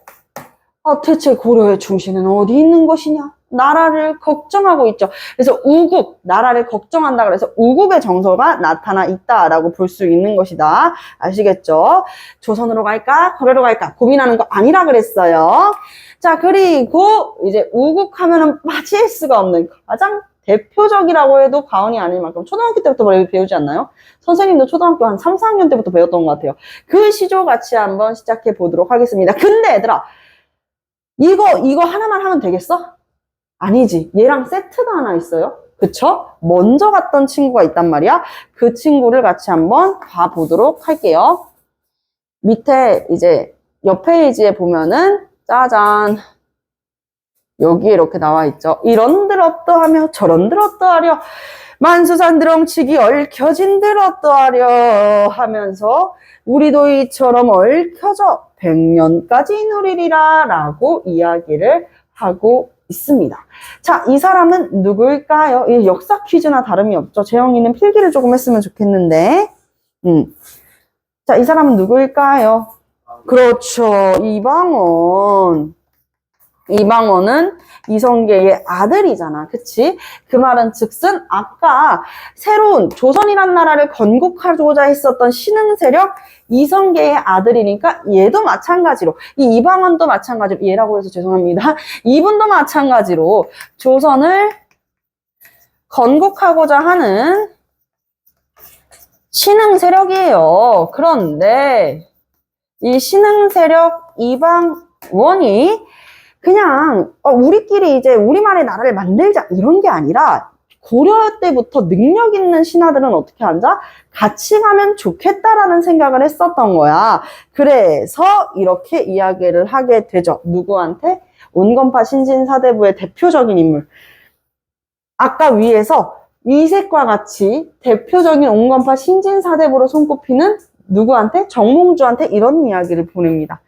대체 고려의 충신은 어디 있는 것이냐? 나라를 걱정하고 있죠. 그래서 우국, 나라를 걱정한다 그래서 우국의 정서가 나타나 있다라고 볼 수 있는 것이다. 아시겠죠? 조선으로 갈까? 고려로 갈까? 고민하는 거 아니라 그랬어요. 자, 그리고 이제 우국 하면은 빠질 수가 없는 가장 대표적이라고 해도 과언이 아닐 만큼 초등학교 때부터 배우지 않나요? 선생님도 초등학교 한 3, 4학년 때부터 배웠던 것 같아요. 그 시조 같이 한번 시작해 보도록 하겠습니다. 근데 얘들아, 이거 하나만 하면 되겠어? 아니지. 얘랑 세트가 하나 있어요. 그쵸? 먼저 갔던 친구가 있단 말이야. 그 친구를 같이 한번 봐보도록 할게요. 밑에 이제 옆 페이지에 보면은 짜잔, 여기에 이렇게 나와 있죠. 이런들 어떠하며 저런들 어떠하려 만수산들 엉치기 얽혀진들 어떠하려 하면서 우리도 이처럼 얽혀져 100년까지 누리리라 라고 이야기를 하고 있습니다. 자, 이 사람은 누구일까요? 이 역사 퀴즈나 다름이 없죠. 재영이는 필기를 조금 했으면 좋겠는데. 자, 이 사람은 누구일까요? 그렇죠. 이방원. 이방원은 이성계의 아들이잖아. 그치? 그 말은 즉슨 아까 새로운 조선이란 나라를 건국하고자 했었던 신흥 세력 이성계의 아들이니까 얘도 마찬가지로 이 이방원도 마찬가지로 얘라고 해서 죄송합니다. 이분도 마찬가지로 조선을 건국하고자 하는 신흥 세력이에요. 그런데 이 신흥 세력 이방원이 그냥 우리끼리 이제 우리만의 나라를 만들자 이런 게 아니라 고려 때부터 능력 있는 신하들은 어떻게 하자? 같이 가면 좋겠다라는 생각을 했었던 거야. 그래서 이렇게 이야기를 하게 되죠. 누구한테? 온건파 신진사대부의 대표적인 인물. 아까 위에서 이색과 같이 대표적인 온건파 신진사대부로 손꼽히는 누구한테? 정몽주한테 이런 이야기를 보냅니다.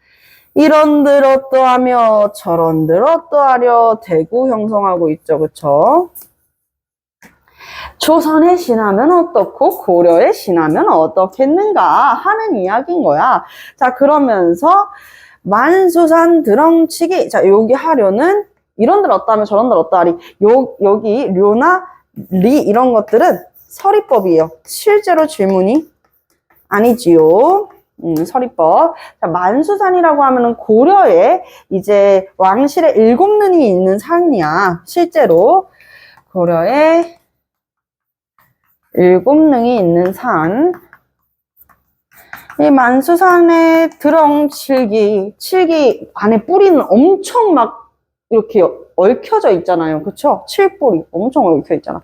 이런들 어떠하며 저런들 어떠하려 대구 형성하고 있죠. 그쵸? 조선의 신하면 어떻고 고려의 신하면 어떻겠는가 하는 이야기인 거야. 자, 그러면서 만수산 드렁치기. 자, 여기 하려는 이런들 어떠하며 저런들 어떠하리. 여기 료나 리 이런 것들은 서리법이에요. 실제로 질문이 아니지요. 서리법. 자, 만수산이라고 하면은 고려에 이제 왕실의 7능이 있는 산이야. 실제로 고려에 7능이 있는 산. 이 만수산의 드렁칠기, 칠기 안에 뿌리는 엄청 막 이렇게 얽혀져 있잖아요. 그쵸? 칠뿌리 엄청 얽혀 있잖아.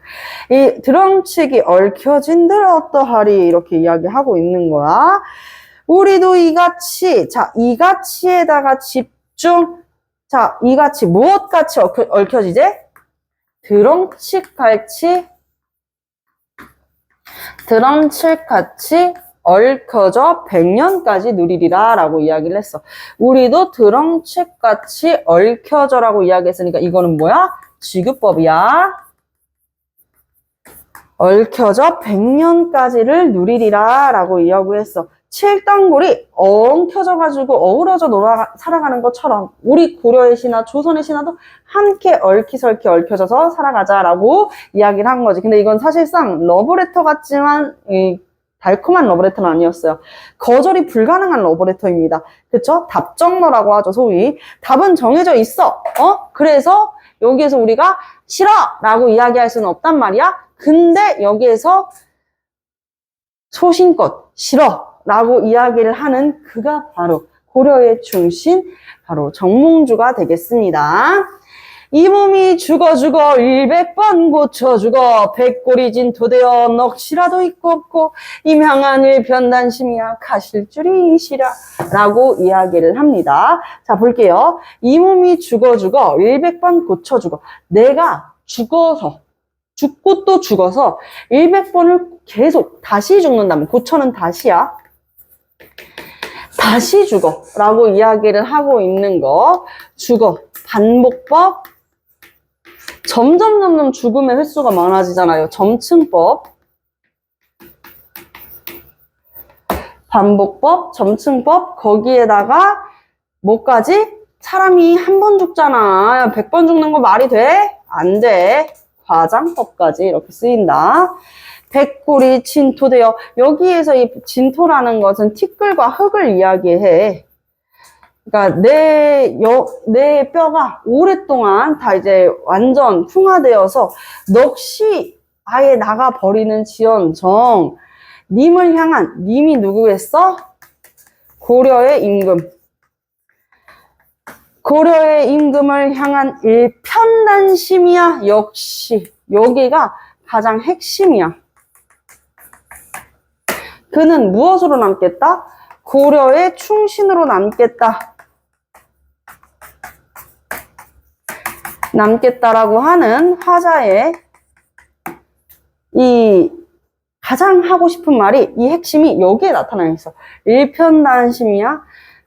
이 드렁칠기 얽혀진들 어떠하리 이렇게 이야기하고 있는 거야. 우리도 이같이, 자, 이같이에다가 집중, 자, 이같이, 무엇같이 얽혀지지? 드렁칠같이 얽혀져 100년까지 누리리라 라고 이야기를 했어. 우리도 드렁칠같이 얽혀져 라고 이야기했으니까 이거는 뭐야? 지규법이야. 얽혀져 100년까지를 누리리라 라고 이야기했어. 칠덩굴이 엉켜져가지고 어우러져 살아가는 것처럼 우리 고려의 신하, 조선의 신하도 함께 얽히설키 얽혀져서 살아가자라고 이야기를 한 거지. 근데 이건 사실상 러브레터 같지만 달콤한 러브레터는 아니었어요. 거절이 불가능한 러브레터입니다. 그쵸? 답정너라고 하죠, 소위. 답은 정해져 있어. 그래서 여기에서 우리가 싫어! 라고 이야기할 수는 없단 말이야. 근데 여기에서 소신껏 싫어! 라고 이야기를 하는 그가 바로 고려의 충신, 바로 정몽주가 되겠습니다. 이 몸이 죽어 100번 고쳐 죽어 100골이 진토되어 넋이라도 있고 없고 임향한을 변단심이야 가실 줄이 이시라 라고 이야기를 합니다. 자, 볼게요. 이 몸이 죽어 100번 고쳐 죽어. 내가 죽어서 죽고 또 죽어서 100번을 계속 다시 죽는다면, 고쳐는 다시야. 다시 죽어 라고 이야기를 하고 있는 거. 죽어, 반복법. 점점 죽음의 횟수가 많아지잖아요. 점층법, 반복법, 점층법. 거기에다가 뭐까지? 사람이 한 번 죽잖아. 100번 죽는 거 말이 돼? 안 돼. 과장법까지 이렇게 쓰인다. 백골이 진토되어, 여기에서 이 진토라는 것은 티끌과 흙을 이야기해. 그러니까 내 뼈가 오랫동안 다 이제 완전 흉화되어서 넋이 아예 나가버리는 지언정, 님을 향한, 님이 누구겠어? 고려의 임금. 고려의 임금을 향한 일편단심이야. 역시 여기가 가장 핵심이야. 그는 무엇으로 남겠다? 고려의 충신으로 남겠다. 남겠다라고 하는 화자의 이 가장 하고 싶은 말이, 이 핵심이 여기에 나타나 있어. 일편단심이야.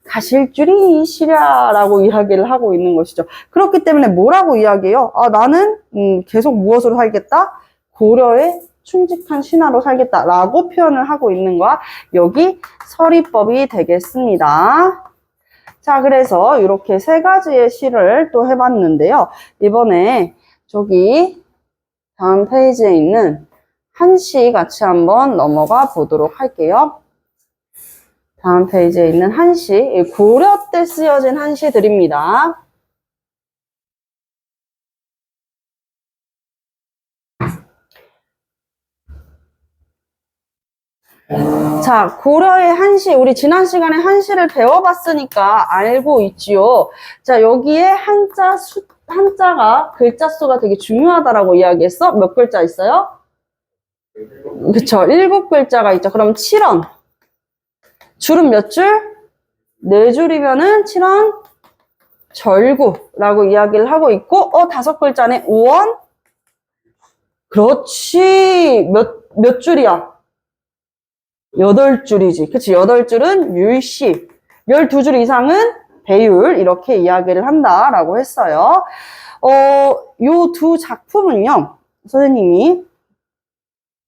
가실 줄이 이시랴라고 이야기를 하고 있는 것이죠. 그렇기 때문에 뭐라고 이야기해요? 나는 계속 무엇으로 살겠다? 고려의 충직한 신하로 살겠다라고 표현을 하고 있는 거야. 여기 서리법이 되겠습니다. 자, 그래서 이렇게 세 가지의 시를 또 해봤는데요. 이번에 저기 다음 페이지에 있는 한 시 같이 한번 넘어가 보도록 할게요. 다음 페이지에 있는 한 시, 고려 때 쓰여진 한 시들입니다. 자, 고려의 한시, 우리 지난 시간에 한시를 배워봤으니까 알고 있지요. 자, 여기에 한자가 글자 수가 되게 중요하다라고 이야기했어. 몇 글자 있어요? 그쵸, 7글자가 있죠. 그럼 7원. 줄은 몇 줄? 4줄이면은 7원 절구라고 이야기를 하고 있고, 5글자네. 5원? 그렇지. 몇 줄이야? 8줄이지. 그치? 8줄은 율시. 12줄 이상은 배율. 이렇게 이야기를 한다라고 했어요. 요 두 작품은요, 선생님이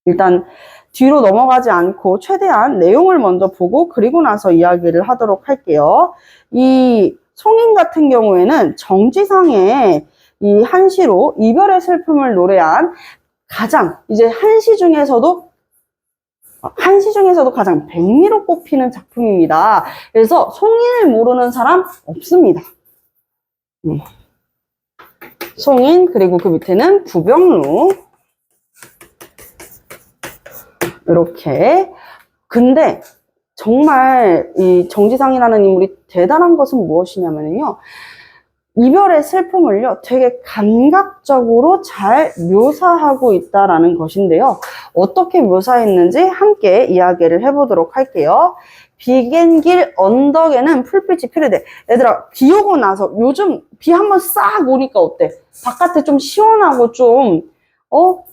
일단 뒤로 넘어가지 않고 최대한 내용을 먼저 보고 그리고 나서 이야기를 하도록 할게요. 이 송인 같은 경우에는 정지상의 이 한시로 이별의 슬픔을 노래한 가장 이제 한시 중에서도 가장 백미로 꼽히는 작품입니다. 그래서 송인을 모르는 사람 없습니다. 송인, 그리고 그 밑에는 부병루. 이렇게. 근데 정말 이 정지상이라는 인물이 대단한 것은 무엇이냐면요. 이별의 슬픔을요, 되게 감각적으로 잘 묘사하고 있다라는 것인데요. 어떻게 묘사했는지 함께 이야기를 해보도록 할게요. 비겐길 언덕에는 풀빛이 피르대. 얘들아, 비 오고 나서 요즘 비 한번 싹 오니까 어때? 바깥에 좀 시원하고 좀,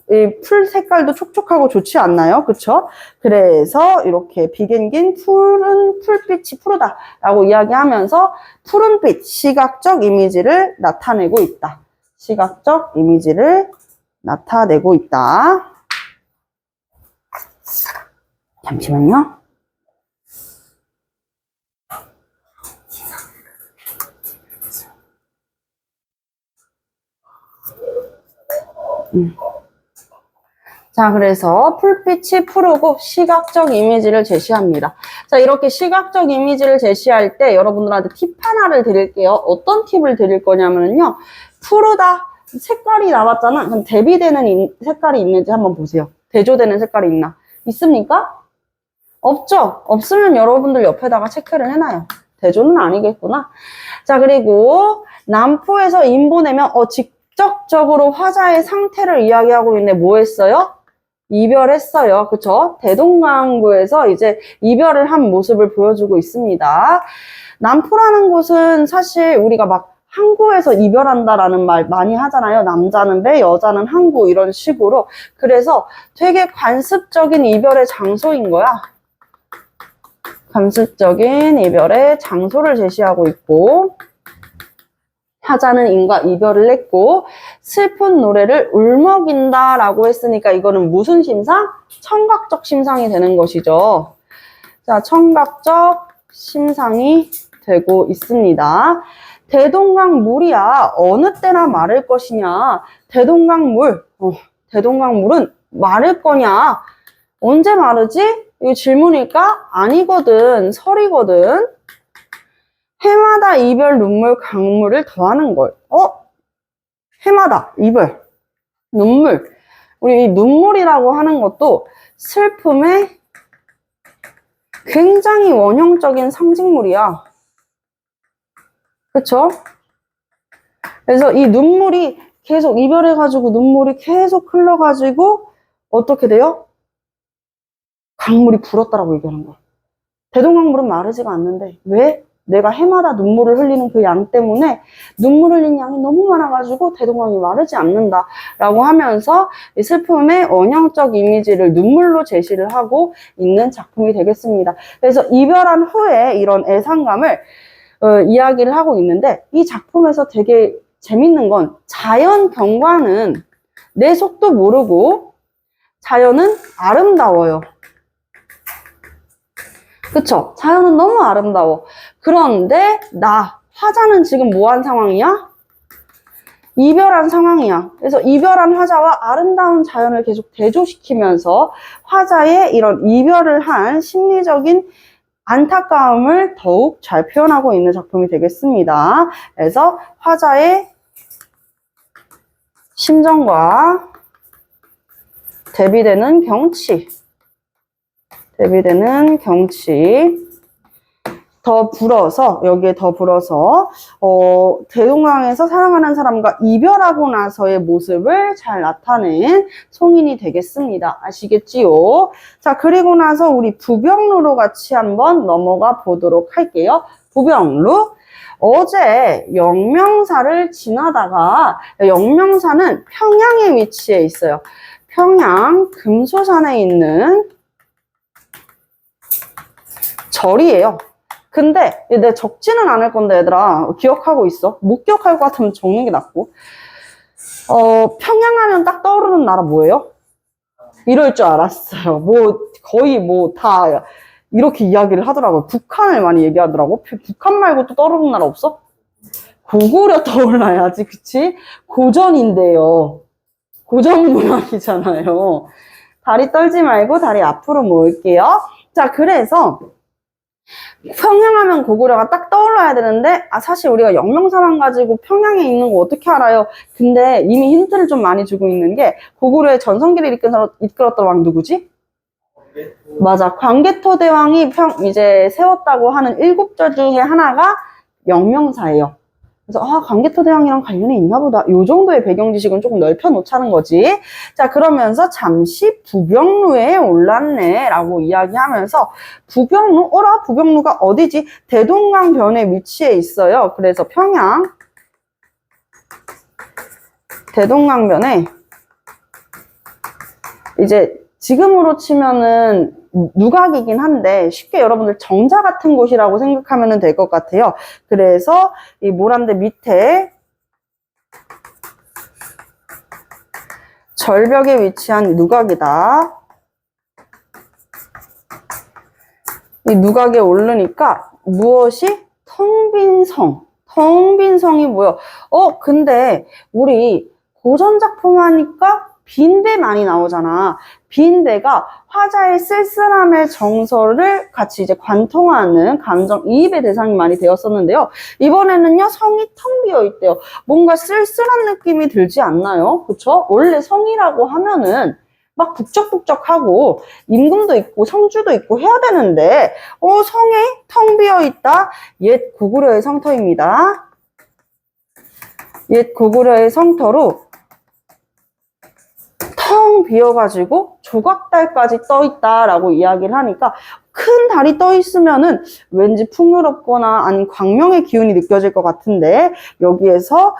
이 풀 색깔도 촉촉하고 좋지 않나요? 그쵸? 그래서 이렇게 비겐긴 푸른 풀빛이 푸르다라고 이야기하면서 푸른빛, 시각적 이미지를 나타내고 있다. 시각적 이미지를 나타내고 있다. 잠시만요. 자, 그래서 풀빛이 푸르고 시각적 이미지를 제시합니다. 자, 이렇게 시각적 이미지를 제시할 때 여러분들한테 팁 하나를 드릴게요. 어떤 팁을 드릴 거냐면요. 푸르다. 색깔이 나왔잖아. 그럼 대비되는 색깔이 있는지 한번 보세요. 대조되는 색깔이 있나? 있습니까? 없죠? 없으면 여러분들 옆에다가 체크를 해놔요. 대조는 아니겠구나. 자, 그리고 남포에서 인보내면 직접적으로 화자의 상태를 이야기하고 있는데 뭐 했어요? 이별했어요. 그쵸? 대동강구에서 이제 이별을 한 모습을 보여주고 있습니다. 남포라는 곳은 사실 우리가 막 항구에서 이별한다라는 말 많이 하잖아요. 남자는 배, 여자는 항구 이런 식으로. 그래서 되게 관습적인 이별의 장소인 거야. 관습적인 이별의 장소를 제시하고 있고, 화자는 인과 이별을 했고 슬픈 노래를 울먹인다라고 했으니까 이거는 무슨 심상? 청각적 심상이 되는 것이죠. 자, 청각적 심상이 되고 있습니다. 대동강 물이야 어느 때나 마를 것이냐? 대동강 물은 마를 거냐? 언제 마르지? 이거 질문일까? 아니거든. 설이거든. 해마다 이별 눈물 강물을 더하는 걸. 해마다 이별 눈물. 우리 이 눈물이라고 하는 것도 슬픔의 굉장히 원형적인 상징물이야. 그쵸? 그래서 이 눈물이 계속 이별해가지고 눈물이 계속 흘러가지고 어떻게 돼요? 강물이 불었다라고 얘기하는 거야. 대동강물은 마르지가 않는데 왜? 내가 해마다 눈물을 흘리는 그 양 때문에 눈물 흘리는 양이 너무 많아가지고 대동강이 마르지 않는다라고 하면서 이 슬픔의 원형적 이미지를 눈물로 제시를 하고 있는 작품이 되겠습니다. 그래서 이별한 후에 이런 애상감을 이야기를 하고 있는데 이 작품에서 되게 재밌는 건 자연 경관은 내 속도 모르고 자연은 아름다워요. 그쵸? 자연은 너무 아름다워. 그런데 화자는 지금 뭐 한 상황이야? 이별한 상황이야. 그래서 이별한 화자와 아름다운 자연을 계속 대조시키면서 화자의 이런 이별을 한 심리적인 안타까움을 더욱 잘 표현하고 있는 작품이 되겠습니다. 그래서 화자의 심정과 대비되는 경치, 여기에 더 불어서 대동강에서 사랑하는 사람과 이별하고 나서의 모습을 잘 나타낸 송인이 되겠습니다. 아시겠지요? 자, 그리고 나서 우리 부병루로 같이 한번 넘어가 보도록 할게요. 부병루. 어제 영명사를 지나다가, 영명사는 평양에 위치해 있어요. 평양 금소산에 있는 절이에요. 근데 내가 적지는 않을 건데 얘들아 기억하고 있어. 못 기억할 것 같으면 적는 게 낫고. 평양하면 딱 떠오르는 나라 뭐예요? 이럴 줄 알았어요. 거의 다 이렇게 이야기를 하더라고요. 북한을 많이 얘기하더라고. 북한 말고 또 떠오르는 나라 없어? 고구려 떠올라야지, 그치? 고전인데요. 고전 문학이잖아요. 다리 떨지 말고 다리 앞으로 모을게요. 자, 그래서 평양하면 고구려가 딱 떠올라야 되는데 사실 우리가 영명사만 가지고 평양에 있는 거 어떻게 알아요? 근데 이미 힌트를 좀 많이 주고 있는 게 고구려의 전성기를 이끌었던 왕 누구지? 맞아. 광개토대왕이 이제 세웠다고 하는 7절 중에 하나가 영명사예요. 그래서 광개토대왕이랑 관련이 있나 보다. 요 정도의 배경 지식은 조금 넓혀 놓자는 거지. 자, 그러면서 잠시 부병루에 올랐네 라고 이야기하면서 부병루가 어디지? 대동강변에 위치해 있어요. 그래서 평양 대동강변에 이제 지금으로 치면은 누각이긴 한데 쉽게 여러분들 정자 같은 곳이라고 생각하면 될 것 같아요. 그래서 이 모란대 밑에 절벽에 위치한 누각이다. 이 누각에 오르니까 무엇이? 텅 빈 성. 텅 빈 성이 뭐야? 근데 우리 고전 작품 하니까 빈대 많이 나오잖아. 빈대가 화자의 쓸쓸함의 정서를 같이 이제 관통하는 감정이입의 대상이 많이 되었었는데요. 이번에는요, 성이 텅 비어 있대요. 뭔가 쓸쓸한 느낌이 들지 않나요? 그쵸? 원래 성이라고 하면은 막 북적북적하고 임금도 있고 성주도 있고 해야 되는데 성에 텅 비어 있다. 옛 고구려의 성터입니다. 옛 고구려의 성터로 텅 비어가지고 조각달까지 떠 있다라고 이야기를 하니까 큰 달이 떠 있으면은 왠지 풍요롭거나 아니면 광명의 기운이 느껴질 것 같은데 여기에서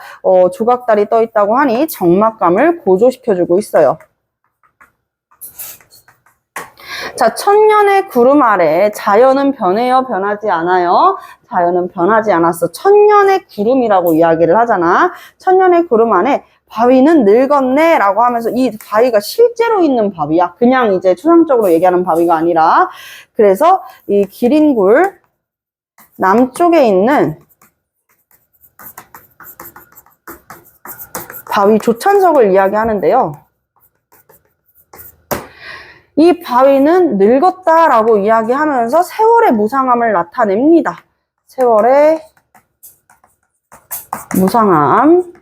조각달이 떠 있다고 하니 적막감을 고조시켜주고 있어요. 자, 천년의 구름 아래 자연은 변해요? 변하지 않아요? 자연은 변하지 않았어. 천년의 구름이라고 이야기를 하잖아. 천년의 구름 안에 바위는 늙었네 라고 하면서 이 바위가 실제로 있는 바위야. 그냥 이제 추상적으로 얘기하는 바위가 아니라. 그래서 이 기린굴 남쪽에 있는 바위 조찬석을 이야기하는데요. 이 바위는 늙었다라고 이야기하면서 세월의 무상함을 나타냅니다. 세월의 무상함.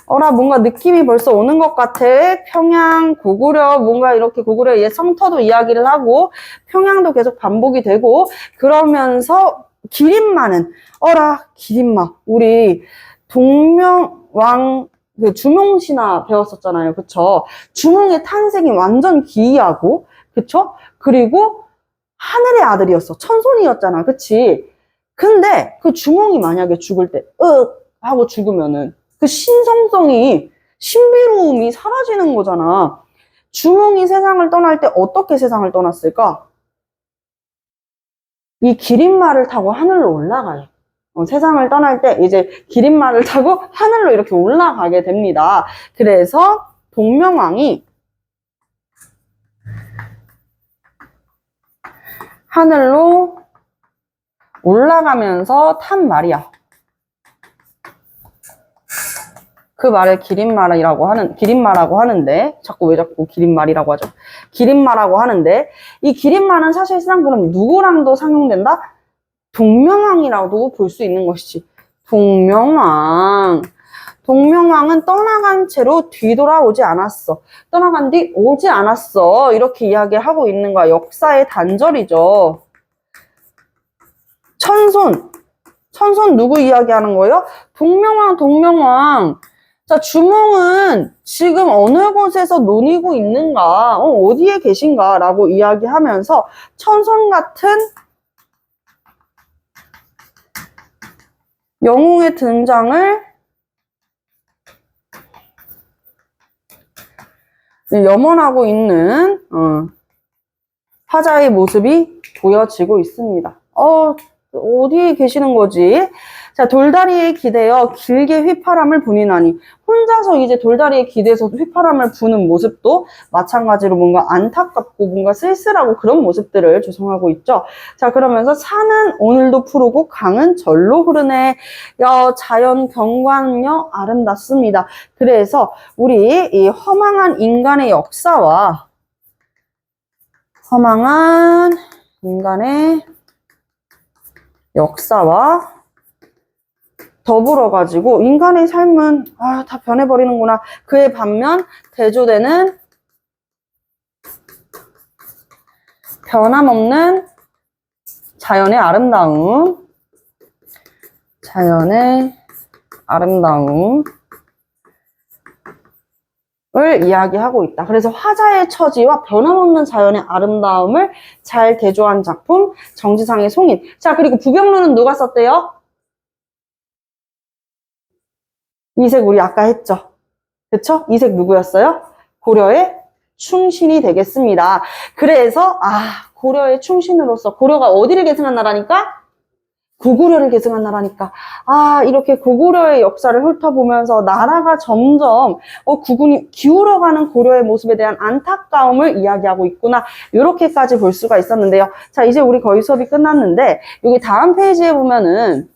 뭔가 느낌이 벌써 오는 것 같아. 평양, 고구려, 뭔가 이렇게 고구려의 옛 성터도 이야기를 하고 평양도 계속 반복이 되고 그러면서 기린마는 기린마. 우리 동명왕 주몽신화 배웠었잖아요. 그쵸? 주몽의 탄생이 완전 기이하고, 그쵸? 그리고 하늘의 아들이었어. 천손이었잖아. 그치? 근데 그 주몽이 만약에 죽을 때, 하고 죽으면은 그 신성성이, 신비로움이 사라지는 거잖아. 주몽이 세상을 떠날 때 어떻게 세상을 떠났을까? 이 기린말을 타고 하늘로 올라가요. 세상을 떠날 때 이제 기린말을 타고 하늘로 이렇게 올라가게 됩니다. 그래서 동명왕이 하늘로 올라가면서 탄 말이야. 그 말을 기린말이라고 하는데, 왜 자꾸 기린말이라고 하죠? 기린말이라고 하는데, 이 기린말은 사실상 그럼 누구랑도 상용된다? 동명왕이라고 볼 수 있는 것이지. 동명왕. 동명왕은 떠나간 채로 뒤돌아오지 않았어. 떠나간 뒤 오지 않았어. 이렇게 이야기하고 있는 거야. 역사의 단절이죠. 천손. 천손 누구 이야기하는 거예요? 동명왕, 동명왕. 자, 주몽은 지금 어느 곳에서 논이고 있는가, 어디에 계신가 라고 이야기하면서 천손 같은 영웅의 등장을 염원하고 있는 화자의 모습이 보여지고 있습니다. 어디에 계시는 거지? 자, 돌다리에 기대어 길게 휘파람을 부니나니, 혼자서 이제 돌다리에 기대서 휘파람을 부는 모습도 마찬가지로 뭔가 안타깝고 뭔가 쓸쓸하고 그런 모습들을 조성하고 있죠. 자, 그러면서 산은 오늘도 푸르고 강은 절로 흐르네. 자연 경관요 아름답습니다. 그래서 우리 이 허망한 인간의 역사와 더불어가지고 인간의 삶은 다 변해버리는구나. 그에 반면 대조되는 변함없는 자연의 아름다움을 이야기하고 있다. 그래서 화자의 처지와 변함없는 자연의 아름다움을 잘 대조한 작품 정지상의 송인. 자, 그리고 부병루는 누가 썼대요? 이색 우리 아까 했죠. 그쵸? 이색 누구였어요? 고려의 충신이 되겠습니다. 그래서 고려의 충신으로서, 고려가 어디를 계승한 나라니까? 고구려를 계승한 나라니까. 이렇게 고구려의 역사를 훑어보면서 나라가 점점 구군이 기울어가는 고려의 모습에 대한 안타까움을 이야기하고 있구나. 이렇게까지 볼 수가 있었는데요. 자, 이제 우리 거의 수업이 끝났는데 여기 다음 페이지에 보면은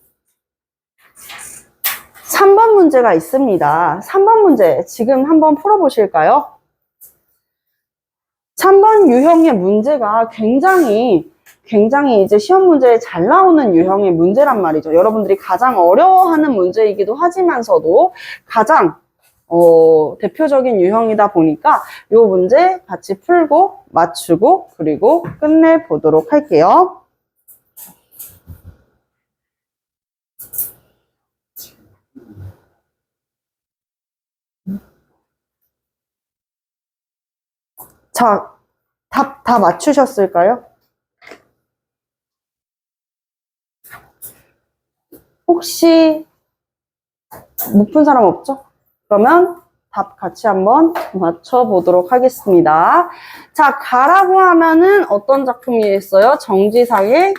3번 문제가 있습니다. 3번 문제 지금 한번 풀어보실까요? 3번 유형의 문제가 굉장히 이제 시험 문제에 잘 나오는 유형의 문제란 말이죠. 여러분들이 가장 어려워하는 문제이기도 하지만서도 가장 대표적인 유형이다 보니까 이 문제 같이 풀고 맞추고 그리고 끝내보도록 할게요. 자, 답 다 맞추셨을까요? 혹시 못 푼 사람 없죠? 그러면 답 같이 한번 맞춰보도록 하겠습니다. 자, 가라고 하면은 어떤 작품이겠어요? 정지상의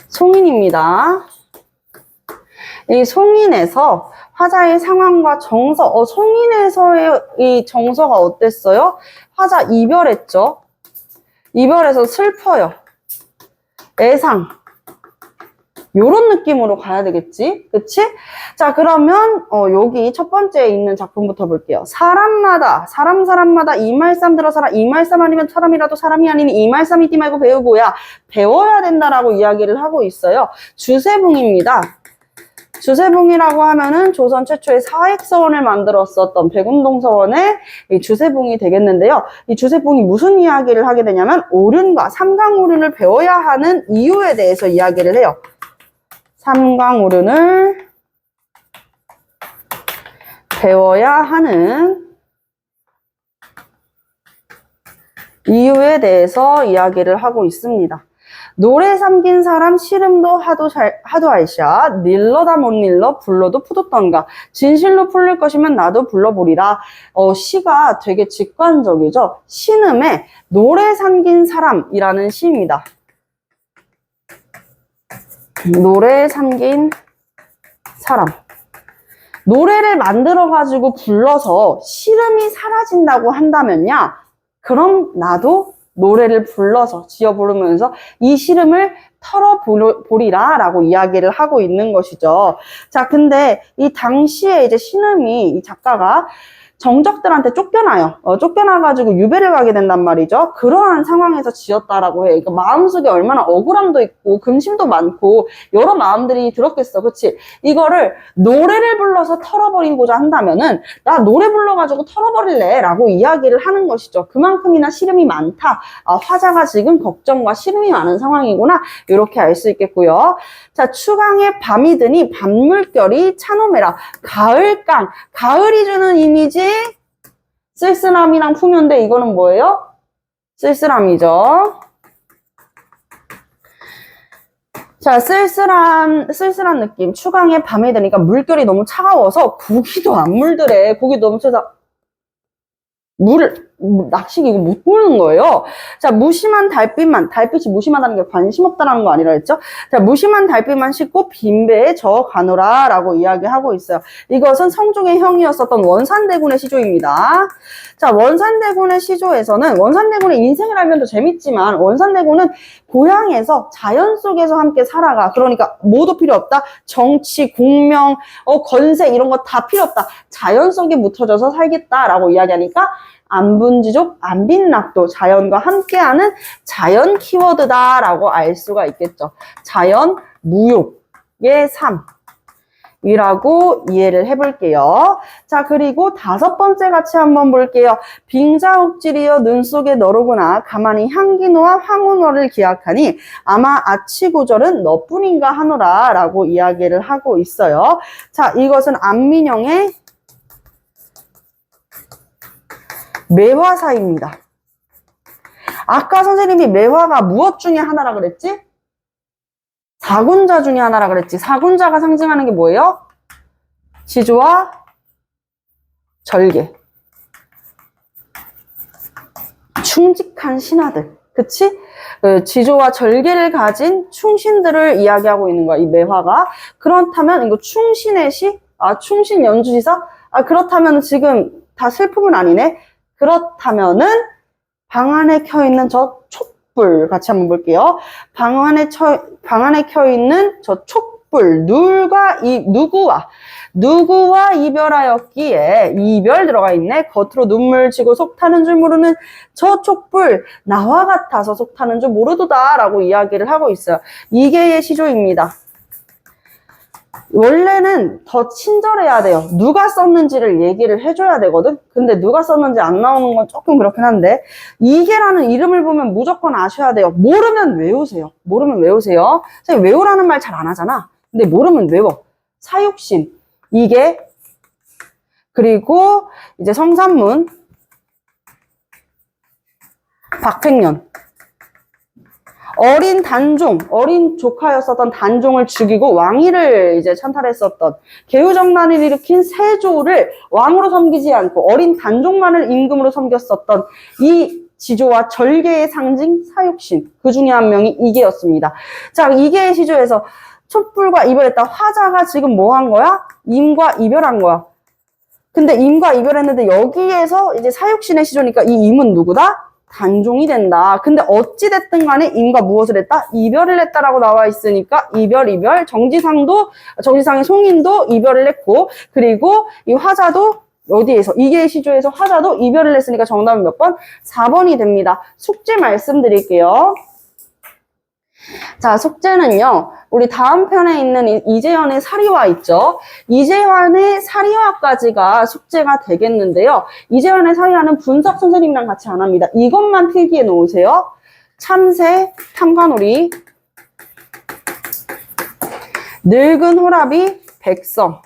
송인입니다. 이 송인에서 화자의 상황과 정서, 송인에서의 이 정서가 어땠어요? 화자 이별했죠? 이별해서 슬퍼요. 애상. 요런 느낌으로 가야 되겠지? 그치? 자, 그러면, 여기 첫 번째에 있는 작품부터 볼게요. 사람마다 이 말씀 들어서라. 이 말씀 아니면 사람이라도 사람이 아니니 이 말씀 잊지 말고 배우고야. 배워야 된다라고 이야기를 하고 있어요. 주세붕입니다. 주세붕이라고 하면은 조선 최초의 사획서원을 만들었었던 백운동서원의 이 주세붕이 되겠는데요. 이 주세붕이 무슨 이야기를 하게 되냐면 오륜과 삼강오륜을 배워야 하는 이유에 대해서 이야기를 해요. 삼강오륜을 배워야 하는 이유에 대해서 이야기를 하고 있습니다. 노래 삼긴 사람 씨름도 하도 알샤 닐러다 못 닐러 불러도 푸뒀던가 진실로 풀릴 것이면 나도 불러보리라. 시가 되게 직관적이죠. 신음에 노래 삼긴 사람이라는 시입니다. 노래 삼긴 사람. 노래를 만들어가지고 불러서 시름이 사라진다고 한다면야, 그럼 나도 노래를 불러서 지어 부르면서 이 시름을 털어보리라 라고 이야기를 하고 있는 것이죠. 자, 근데 이 당시에 이제 신음이 이 작가가 정적들한테 쫓겨나요. 쫓겨나가지고 유배를 가게 된단 말이죠. 그러한 상황에서 지었다라고 해. 그러니까 마음속에 얼마나 억울함도 있고 근심도 많고 여러 마음들이 들었겠어. 그치? 이거를 노래를 불러서 털어버리고자 한다면은 나 노래 불러가지고 털어버릴래 라고 이야기를 하는 것이죠. 그만큼이나 시름이 많다. 화자가 지금 걱정과 시름이 많은 상황이구나. 이렇게 알 수 있겠고요. 자, 추강에 밤이 드니 밤물결이 차노매라. 가을강. 가을이 주는 이미지 쓸쓸함이랑 풍요인데 이거는 뭐예요? 쓸쓸함이죠. 자, 쓸쓸한 느낌. 추강에 밤이 되니까 물결이 너무 차가워서 고기도 안 물더래. 고기 너무 차서 낚시기 이거 못 보는 거예요. 자, 무심한 달빛만, 달빛이 무심하다는 게 관심 없다는 거 아니라 했죠? 자, 무심한 달빛만 싣고 빈배에 저 가노라 라고 이야기하고 있어요. 이것은 성종의 형이었었던 원산대군의 시조입니다. 자, 원산대군의 시조에서는 원산대군의 인생을 알면 더 재밌지만 원산대군은 고향에서 자연 속에서 함께 살아가. 그러니까 뭐도 필요 없다. 정치, 공명, 건세 이런 거 다 필요 없다. 자연 속에 묻혀져서 살겠다라고 이야기하니까 안분지족, 안빈낙도 자연과 함께하는 자연 키워드다라고 알 수가 있겠죠. 자연, 무욕의 삶이라고 이해를 해볼게요. 자, 그리고 5번째 같이 한번 볼게요. 빙자옥질이여 눈 속에 너로구나 가만히 향기노와 황운어를 기약하니 아마 아치구절은 너뿐인가 하노라 라고 이야기를 하고 있어요. 자, 이것은 안민영의 매화사입니다. 아까 선생님이 매화가 무엇 중에 하나라 그랬지? 사군자 중에 하나라 그랬지. 사군자가 상징하는 게 뭐예요? 지조와 절개. 충직한 신하들. 그치? 지조와 절개를 가진 충신들을 이야기하고 있는 거야, 이 매화가. 그렇다면, 이거 충신의 시? 충신 연주지사? 그렇다면 지금 다 슬픔은 아니네? 그렇다면은 방 안에 켜있는 저 촛불 같이 한번 볼게요. 방 안에 켜있는 저 촛불 누구와 이별하였기에 이별 들어가 있네. 겉으로 눈물 지고 속 타는 줄 모르는 저 촛불 나와 같아서 속 타는 줄 모르도다 라고 이야기를 하고 있어요. 이게의 시조입니다. 원래는 더 친절해야 돼요. 누가 썼는지를 얘기를 해줘야 되거든. 근데 누가 썼는지 안 나오는 건 조금 그렇긴 한데 이게라는 이름을 보면 무조건 아셔야 돼요. 모르면 외우세요. 모르면 외우세요. 선생님 외우라는 말 잘 안 하잖아. 근데 모르면 외워. 사육신 이게 그리고 이제 성산문 박팽년 어린 단종, 어린 조카였었던 단종을 죽이고 왕위를 이제 찬탈했었던 개우정난을 일으킨 세조를 왕으로 섬기지 않고 어린 단종만을 임금으로 섬겼었던 이 지조와 절개의 상징 사육신 그 중에 한 명이 이계였습니다. 자, 이계의 시조에서 촛불과 이별했다. 화자가 지금 뭐 한 거야? 임과 이별한 거야. 근데 임과 이별했는데 여기에서 이제 사육신의 시조니까 이 임은 누구다? 단종이 된다. 근데 어찌됐든 간에 임과 무엇을 했다? 이별을 했다라고 나와 있으니까 이별 정지상의 송인도 이별을 했고 그리고 이 화자도 어디에서 이계의 시조에서 화자도 이별을 했으니까 정답은 몇 번? 4번이 됩니다. 숙제 말씀드릴게요. 자, 숙제는요. 우리 다음 편에 있는 이재현의 사리화 있죠. 이재현의 사리화까지가 숙제가 되겠는데요. 이재현의 사리화는 분석 선생님이랑 같이 안 합니다. 이것만 필기해 놓으세요. 참새, 탐관오리, 늙은 호랍이, 백성.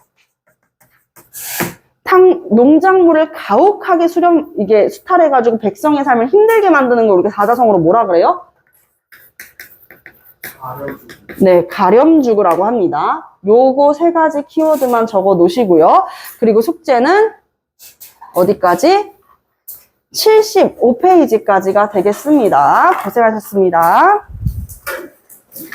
농작물을 가혹하게 수탈해가지고 백성의 삶을 힘들게 만드는 걸 우리가 사자성어로 뭐라 그래요? 네, 가렴주구라고 합니다. 요거 3가지 키워드만 적어 놓으시고요. 그리고 숙제는 어디까지? 75페이지까지가 되겠습니다. 고생하셨습니다.